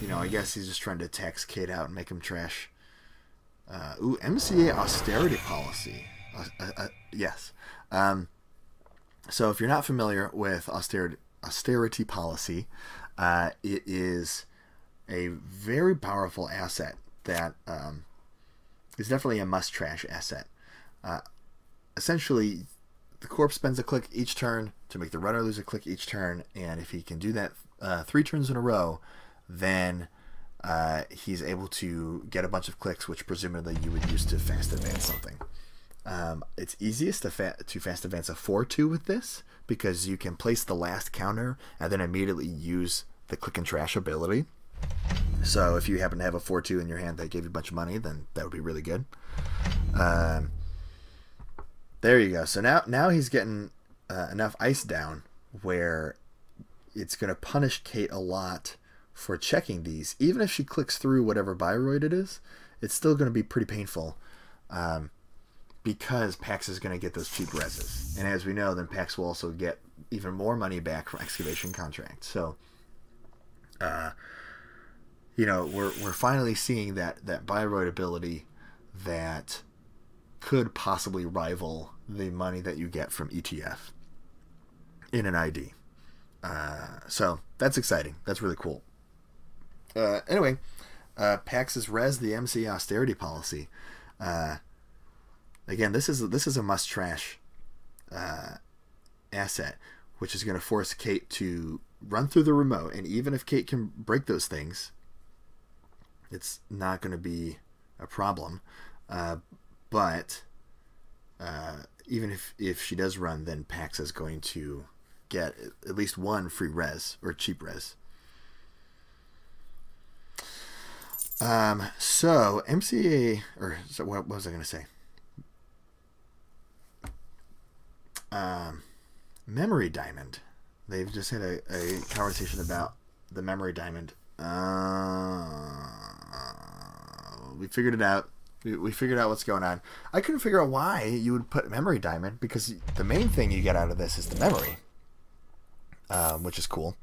you know, I guess he's just trying to tax Kate out and make him trash. Ooh, MCA austerity policy. Yes. So if you're not familiar with austerity policy, it is a very powerful asset that is definitely a must-trash asset. Essentially, the corpse spends a click each turn to make the runner lose a click each turn, and if he can do that 3 turns in a row, then he's able to get a bunch of clicks, which presumably you would use to fast advance something. It's easiest to fast advance a 4-2 with this, because you can place the last counter and then immediately use the click and trash ability. So if you happen to have a 4-2 in your hand that gave you a bunch of money, then that would be really good. There you go. So now he's getting enough ice down where it's going to punish Kate a lot for checking these. Even if she clicks through whatever bioroid it is, it's still going to be pretty painful. Because Pax is going to get those cheap reses. And as we know, then Pax will also get even more money back from excavation contracts. So, you know, we're finally seeing that bioroid ability that could possibly rival the money that you get from ETF in an ID. So that's exciting. That's really cool. Anyway, Pax has res the MC austerity policy. Again, this is a must-trash asset, which is going to force Kate to run through the remote. And even if Kate can break those things, it's not going to be a problem. But even if she does run, then Pax is going to get at least one free res, or cheap res. So MCA, or so what was I going to say? Memory diamond. They've just had a conversation about the memory diamond. We figured it out. We figured out what's going on. I couldn't figure out why you would put memory diamond, because the main thing you get out of this is the memory, which is cool.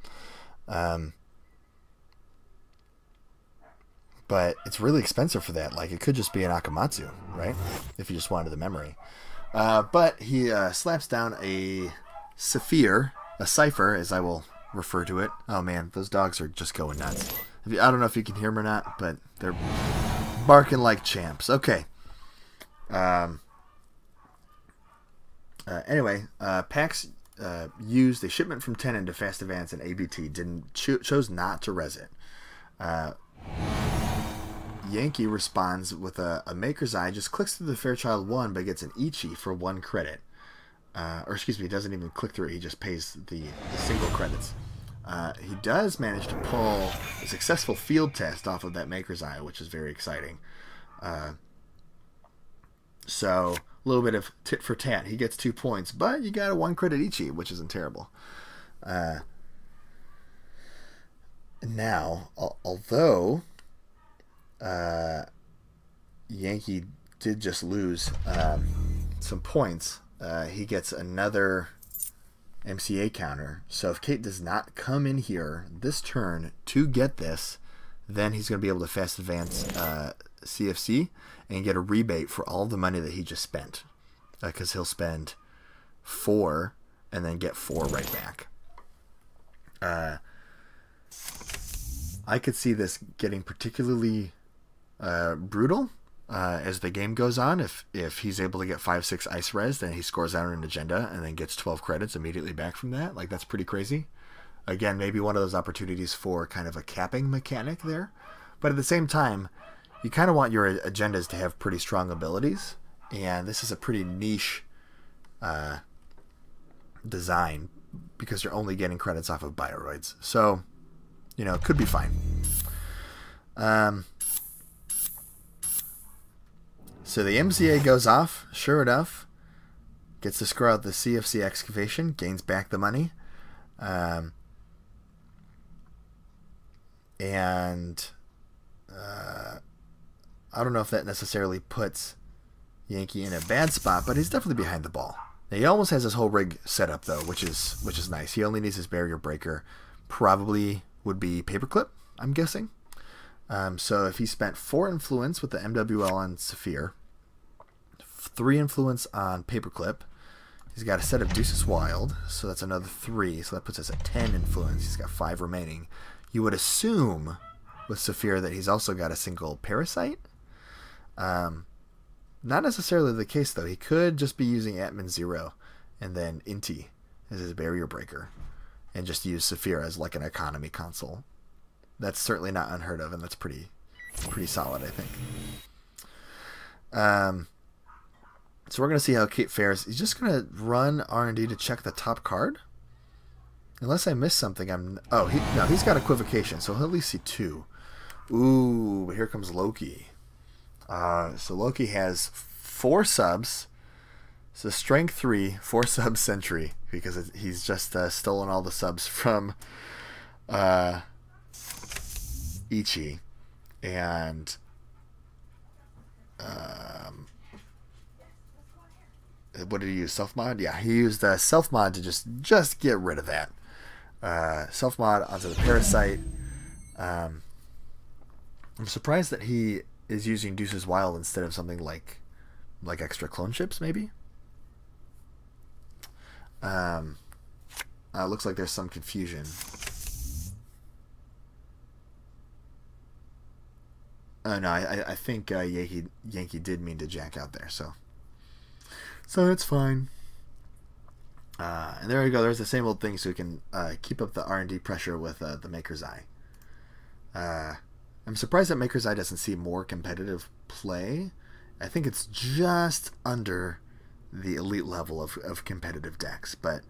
But it's really expensive for that. Like, it could just be an Akamatsu, right? If you just wanted the memory. But he slaps down a Sifr, a Sifr, as I will refer to it. Oh man, those dogs are just going nuts. I don't know if you can hear them or not, but they're barking like champs. Okay. Anyway, Pax used a shipment from Tennin to Fast Advance and ABT. Chose not to res it. Yankee responds with a Maker's Eye, just clicks through the Fairchild 1, but gets an Ichi for 1 credit. Or excuse me, he doesn't even click through it, he just pays the single credits. He does manage to pull a successful field test off of that Maker's Eye, which is very exciting. So, a little bit of tit for tat. He gets 2 points, but you got a 1 credit Ichi, which isn't terrible. Now, although Yankee did just lose some points, he gets another MCA counter. So if Kate does not come in here this turn to get this, then he's going to be able to Fast Advance CFC and get a rebate for all the money that he just spent, because he'll spend 4 and then get 4 right back. I could see this getting particularly brutal as the game goes on. If he's able to get 5-6 ice res, then he scores out an agenda and then gets 12 credits immediately back from that. Like, that's pretty crazy. Again, maybe one of those opportunities for kind of a capping mechanic there. But at the same time, you kind of want your agendas to have pretty strong abilities, and this is a pretty niche design because you're only getting credits off of Bioroids. So, you know, it could be fine. So the MCA goes off, sure enough, gets to screw out the CFC excavation, gains back the money. And I don't know if that necessarily puts Yankee in a bad spot, but he's definitely behind the ball. Now, he almost has his whole rig set up though, which is nice. He only needs his barrier breaker. Probably would be paperclip, I'm guessing. So if he spent 4 influence with the MWL on Sifr, 3 influence on paperclip, he's got a set of Deuces Wild, so that's another 3, so that puts us at 10 influence. He's got 5 remaining. You would assume with Sifr that he's also got a single Parasite. Not necessarily the case though. He could just be using Atman 0 and then Inti as his barrier breaker and just use Sifr as like an economy console. That's certainly not unheard of, and that's pretty solid, I think. So we're going to see how Kate fares. He's just going to run R&D to check the top card. Unless I missed something, no, he's got Equivocation, so he'll at least see 2. Ooh, but here comes Loki. So Loki has 4 subs. So Strength 3, 4 subs Sentry, because he's just stolen all the subs from Ichi. And what did he use? Self-mod? Yeah, he used self-mod to just get rid of that. Self-mod onto the Parasite. I'm surprised that he is using Deuces Wild instead of something like extra clone ships, maybe. Looks like there's some confusion. Oh no, I think Yankee did mean to jack out there, so it's fine. And there we go. There's the same old thing, so we can keep up the R&D pressure with the Maker's Eye. I'm surprised that Maker's Eye doesn't see more competitive play. I think it's just under the elite level of competitive decks, but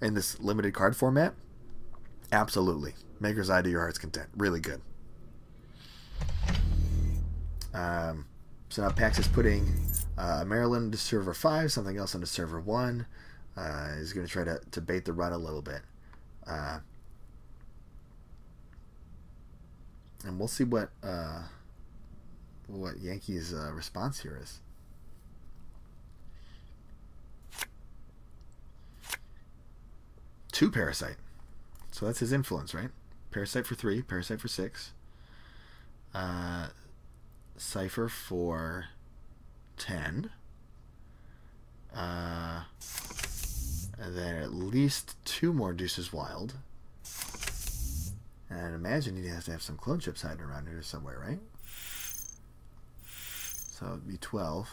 in this limited card format, absolutely. Maker's Eye to your heart's content. Really good. So now Pax is putting Maryland into server 5, something else into server 1. He's going to try to bait the run a little bit. And we'll see what Yankee's response here is. Two Parasite. So that's his influence, right? Parasite for 3, Parasite for 6. Sifr for 10. And then at least 2 more Deuces Wild. And imagine he has to have some clone chips hiding around here somewhere, right? So it'd be 12.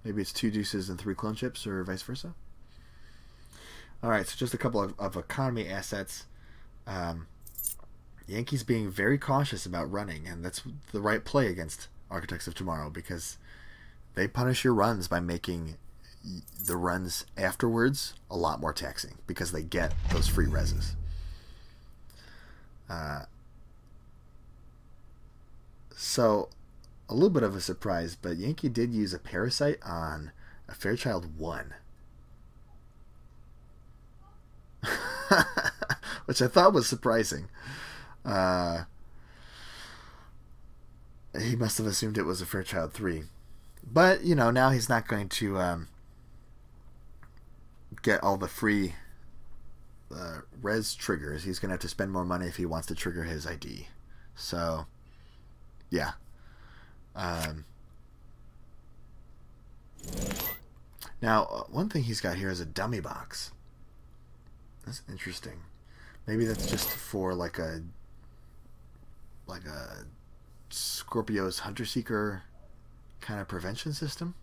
Maybe it's 2 deuces and 3 clone chips, or vice versa. Alright, so just a couple of economy assets. Yankees being very cautious about running, and that's the right play against Architects of Tomorrow, because they punish your runs by making the runs afterwards a lot more taxing, because they get those free reses. So a little bit of a surprise, but Yankee did use a Parasite on a Fairchild 1. Which I thought was surprising. He must have assumed it was a Fairchild 3. But, you know, now he's not going to get all the free res triggers. He's going to have to spend more money if he wants to trigger his ID. So, yeah. Now, one thing he's got here is a dummy box. That's interesting. Maybe that's just for like a Scorpio's Hunter Seeker kind of prevention system.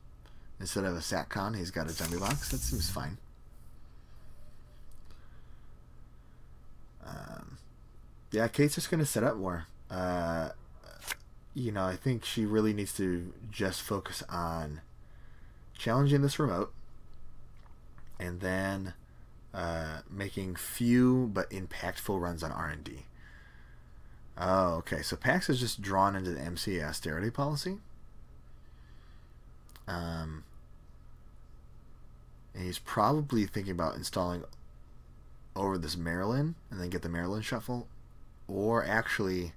Instead of a SATCON, he's got a dummy box. That seems fine. Yeah, Kate's just going to set up more. You know, I think she really needs to just focus on challenging this remote, and then making few but impactful runs on R&D. Oh, okay. So Pax is just drawn into the MCA austerity policy. And he's probably thinking about installing over this Maryland and then get the Maryland shuffle. Or actually,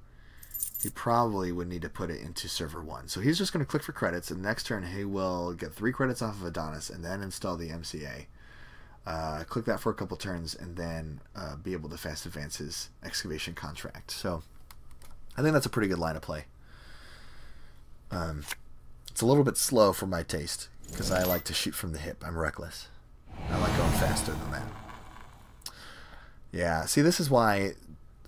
he probably would need to put it into server 1. So he's just going to click for credits, and next turn he will get 3 credits off of Adonis and then install the MCA. Click that for a couple turns, and then be able to fast advance his excavation contract. So I think that's a pretty good line of play. It's a little bit slow for my taste, because I like to shoot from the hip. I'm reckless. I like going faster than that. Yeah, see, this is why,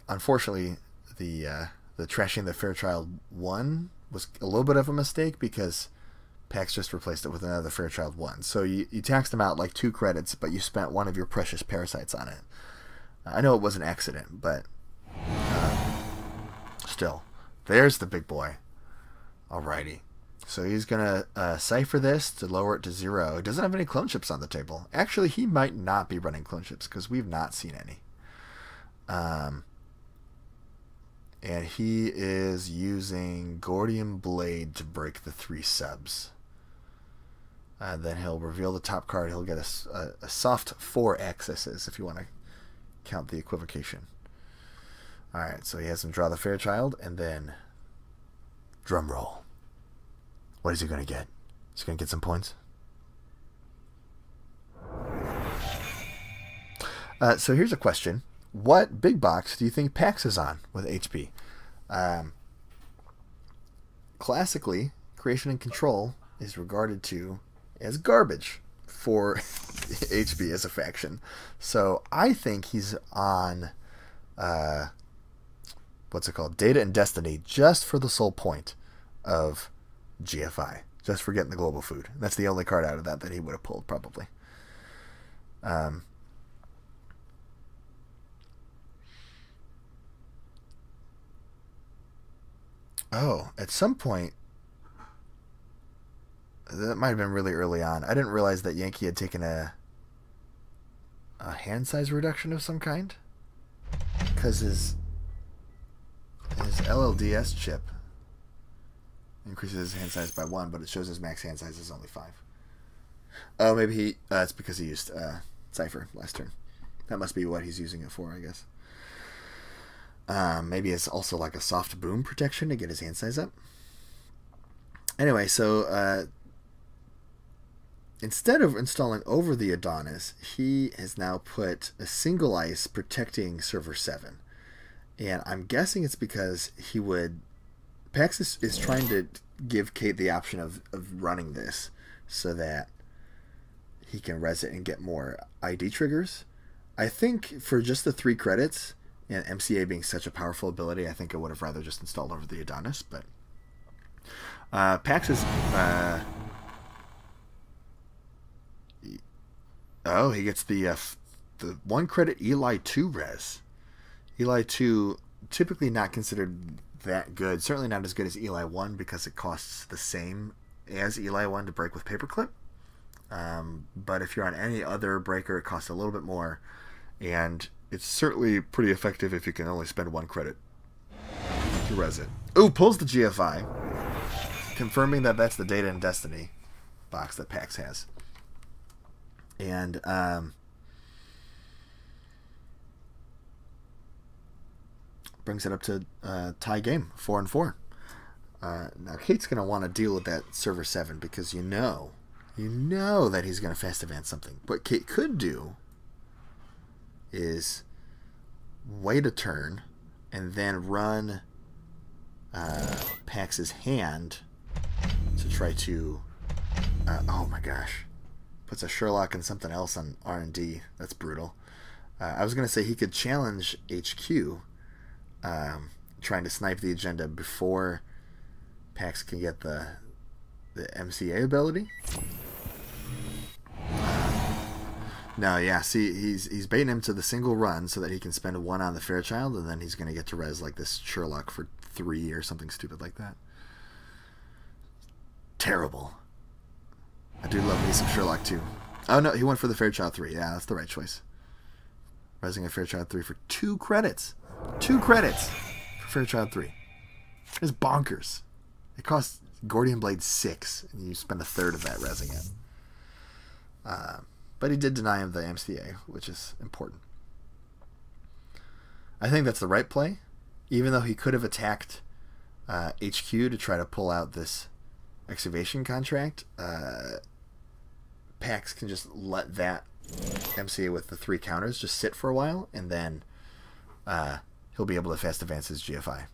unfortunately, the trashing the Fairchild 1 was a little bit of a mistake, because Pax just replaced it with another Fairchild 1. So you taxed him out like 2 credits, but you spent one of your precious Parasites on it. I know it was an accident, but still. There's the big boy. Alrighty. So he's going to cipher this to lower it to 0. He doesn't have any clone chips on the table. Actually, he might not be running clone chips, because we've not seen any. And he is using Gordian Blade to break the 3 subs. And then he'll reveal the top card. He'll get a soft 4 accesses, if you want to count the equivocation. Alright, so he has him draw the Fairchild, and then drum roll. What is he going to get? Is he going to get some points? So here's a question. What big box do you think Pax is on with HP? Classically, Creation and Control is regarded to as garbage for HP as a faction. So I think he's on, what's it called? Data and Destiny, just for the sole point of GFI. Just for getting the global food. That's the only card out of that he would have pulled, probably. Oh, at some point, that might have been really early on. I didn't realize that Yankee had taken a hand size reduction of some kind, because his LLDS chip increases his hand size by 1, but it shows his max hand size is only 5. Oh, maybe it's because he used Sifr last turn. That must be what he's using it for, I guess. Maybe it's also like a soft boom protection to get his hand size up. Anyway, so instead of installing over the Adonis, he has now put a single ice protecting server 7. And I'm guessing it's because he would... Pax is trying to give Kate the option of running this so that he can res it and get more ID triggers. I think for just the 3 credits, and MCA being such a powerful ability, I think I would have rather just installed over the Adonis. But Pax is... oh, he gets the 1 credit Eli 2 res. Eli 2, typically not considered that good. Certainly not as good as Eli 1 because it costs the same as Eli 1 to break with paperclip. But if you're on any other breaker, it costs a little bit more. And it's certainly pretty effective if you can only spend 1 credit to res it. Ooh, pulls the GFI, confirming that that's the Data and Destiny box that PaX has. And brings it up to tie game, 4-4. Now Kate's going to want to deal with that server 7 because you know that he's going to fast advance something. What Kate could do is wait a turn and then run Pax's hand to try to oh my gosh, puts a Sherlock and something else on R&D. That's brutal. I was going to say he could challenge HQ, trying to snipe the agenda before Pax can get the MCA ability. No, yeah, see, he's baiting him to the single run so that he can spend 1 on the Fairchild, and then he's going to get to res like this Sherlock for 3 or something stupid like that. Terrible. I do love me some Sherlock too. Oh no, he went for the Fairchild 3. Yeah, that's the right choice. Resing a Fairchild 3 for 2 credits. 2 credits for Fairchild 3. It's bonkers. It costs Gordian Blade 6, and you spend 1/3 of that resing it. But he did deny him the MCA, which is important. I think that's the right play, even though he could have attacked HQ to try to pull out this excavation contract. Pax can just let that MCA with the 3 counters just sit for a while, and then he'll be able to fast advance his GFI.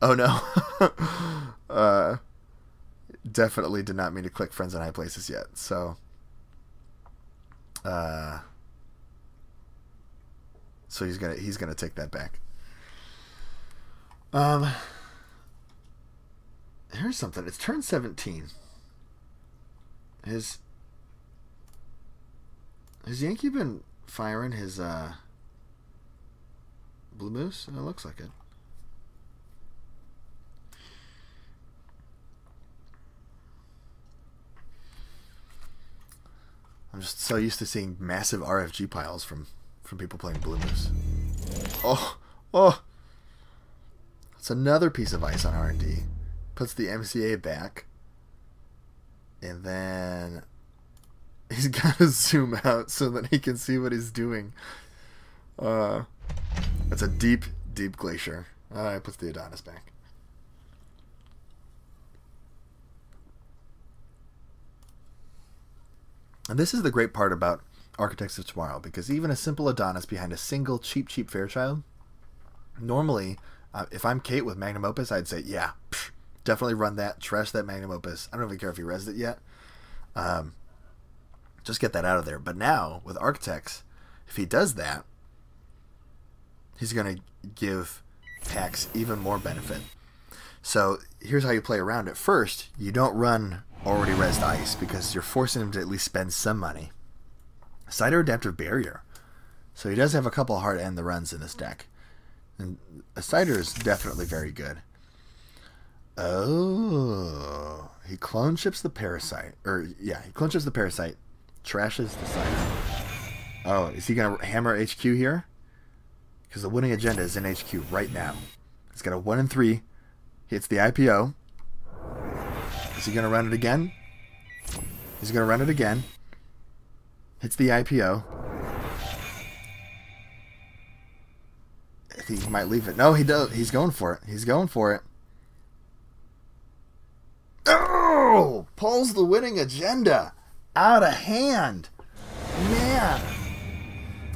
Oh no. Definitely did not mean to click friends in high places yet. So he's gonna take that back. Here's something. It's turn 17. Has Yankee been firing his Blue Moose? It looks like it. I'm just so used to seeing massive RFG piles from people playing Blue Moose. Oh! It's another piece of ice on R&D. Puts the MCA back. And then he's got to zoom out so that he can see what he's doing. That's a deep, deep glacier. It puts the Adonis back. And this is the great part about Architects of Tomorrow, because even a simple Adonis behind a single cheap Fairchild, normally, if I'm Kate with Magnum Opus, I'd say, yeah, definitely run that, trash that Magnum Opus. I don't even care if he resed it yet. Just get that out of there. But now, with Architects, if he does that, he's going to give Pax even more benefit. So here's how you play around it. First, you don't run already resed ice because you're forcing him to at least spend some money. Cider Adaptive Barrier. So he does have a couple hard end the runs in this deck. And a Cider is definitely very good. Oh, he clone ships the Parasite. He clone ships the Parasite, trashes the Cider. Oh, is he going to hammer HQ here? Because the winning agenda is in HQ right now. He's got a 1-3. Hits the IPO. Is he going to run it again? He's going to run it again. Hits the IPO. I think he might leave it. No, he does. He's going for it. He's going for it. Oh! Pulls the winning agenda out of hand. Man.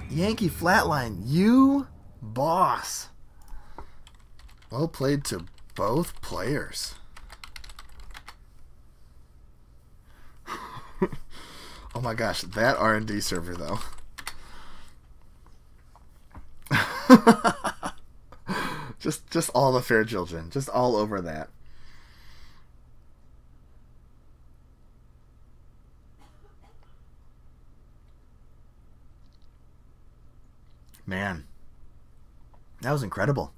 YankeeFlatline, you boss. Well played to both players. Oh my gosh, that R&D server though. just all the fair children, just all over that. Man, that was incredible.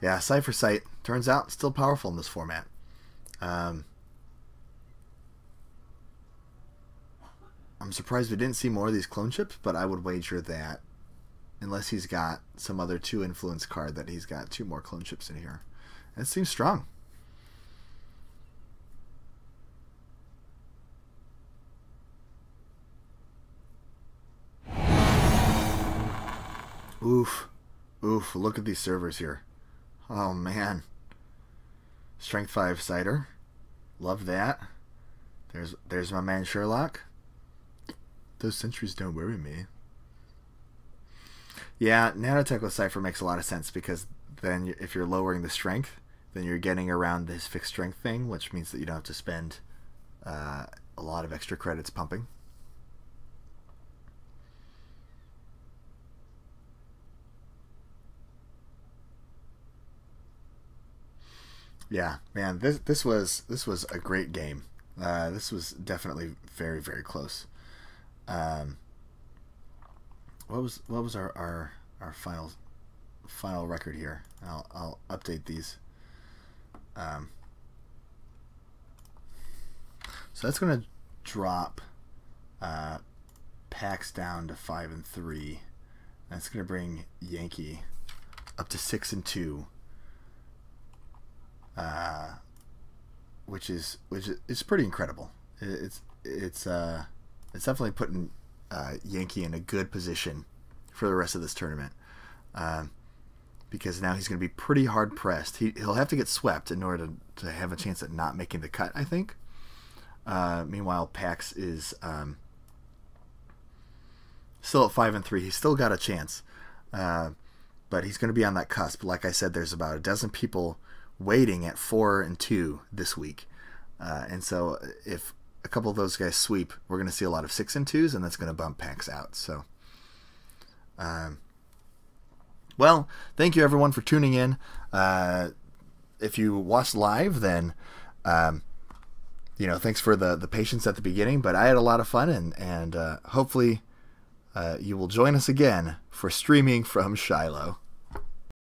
Yeah, Cipher Sight turns out still powerful in this format. I'm surprised we didn't see more of these clone chips, but I would wager that unless he's got some other 2 influence card, that he's got 2 more clone chips in here. It seems strong. Oof. Oof, look at these servers here. Oh, man. Strength 5 Cider. Love that. There's my man Sherlock. Those sentries don't worry me. Yeah, nanotech with Cipher makes a lot of sense, because then if you're lowering the strength, then you're getting around this fixed strength thing, which means that you don't have to spend a lot of extra credits pumping. Yeah, man, this was a great game. This was definitely very, very close. What was our final record here? I'll update these. So that's gonna drop Pax down to 5 and 3. That's gonna bring Yankee up to 6 and 2. Which is pretty incredible. It's definitely putting Yankee in a good position for the rest of this tournament, because now he's going to be pretty hard pressed. He'll have to get swept in order to have a chance at not making the cut, I think. Meanwhile, Pax is still at 5 and 3. He's still got a chance, but he's going to be on that cusp. Like I said, there's about a dozen people waiting at 4 and 2 this week, and so if a couple of those guys sweep, we're going to see a lot of 6 and 2s, and that's going to bump Pax out. So, well, thank you everyone for tuning in. If you watched live, then thanks for the patience at the beginning. But I had a lot of fun, and hopefully you will join us again for streaming from Shiloh.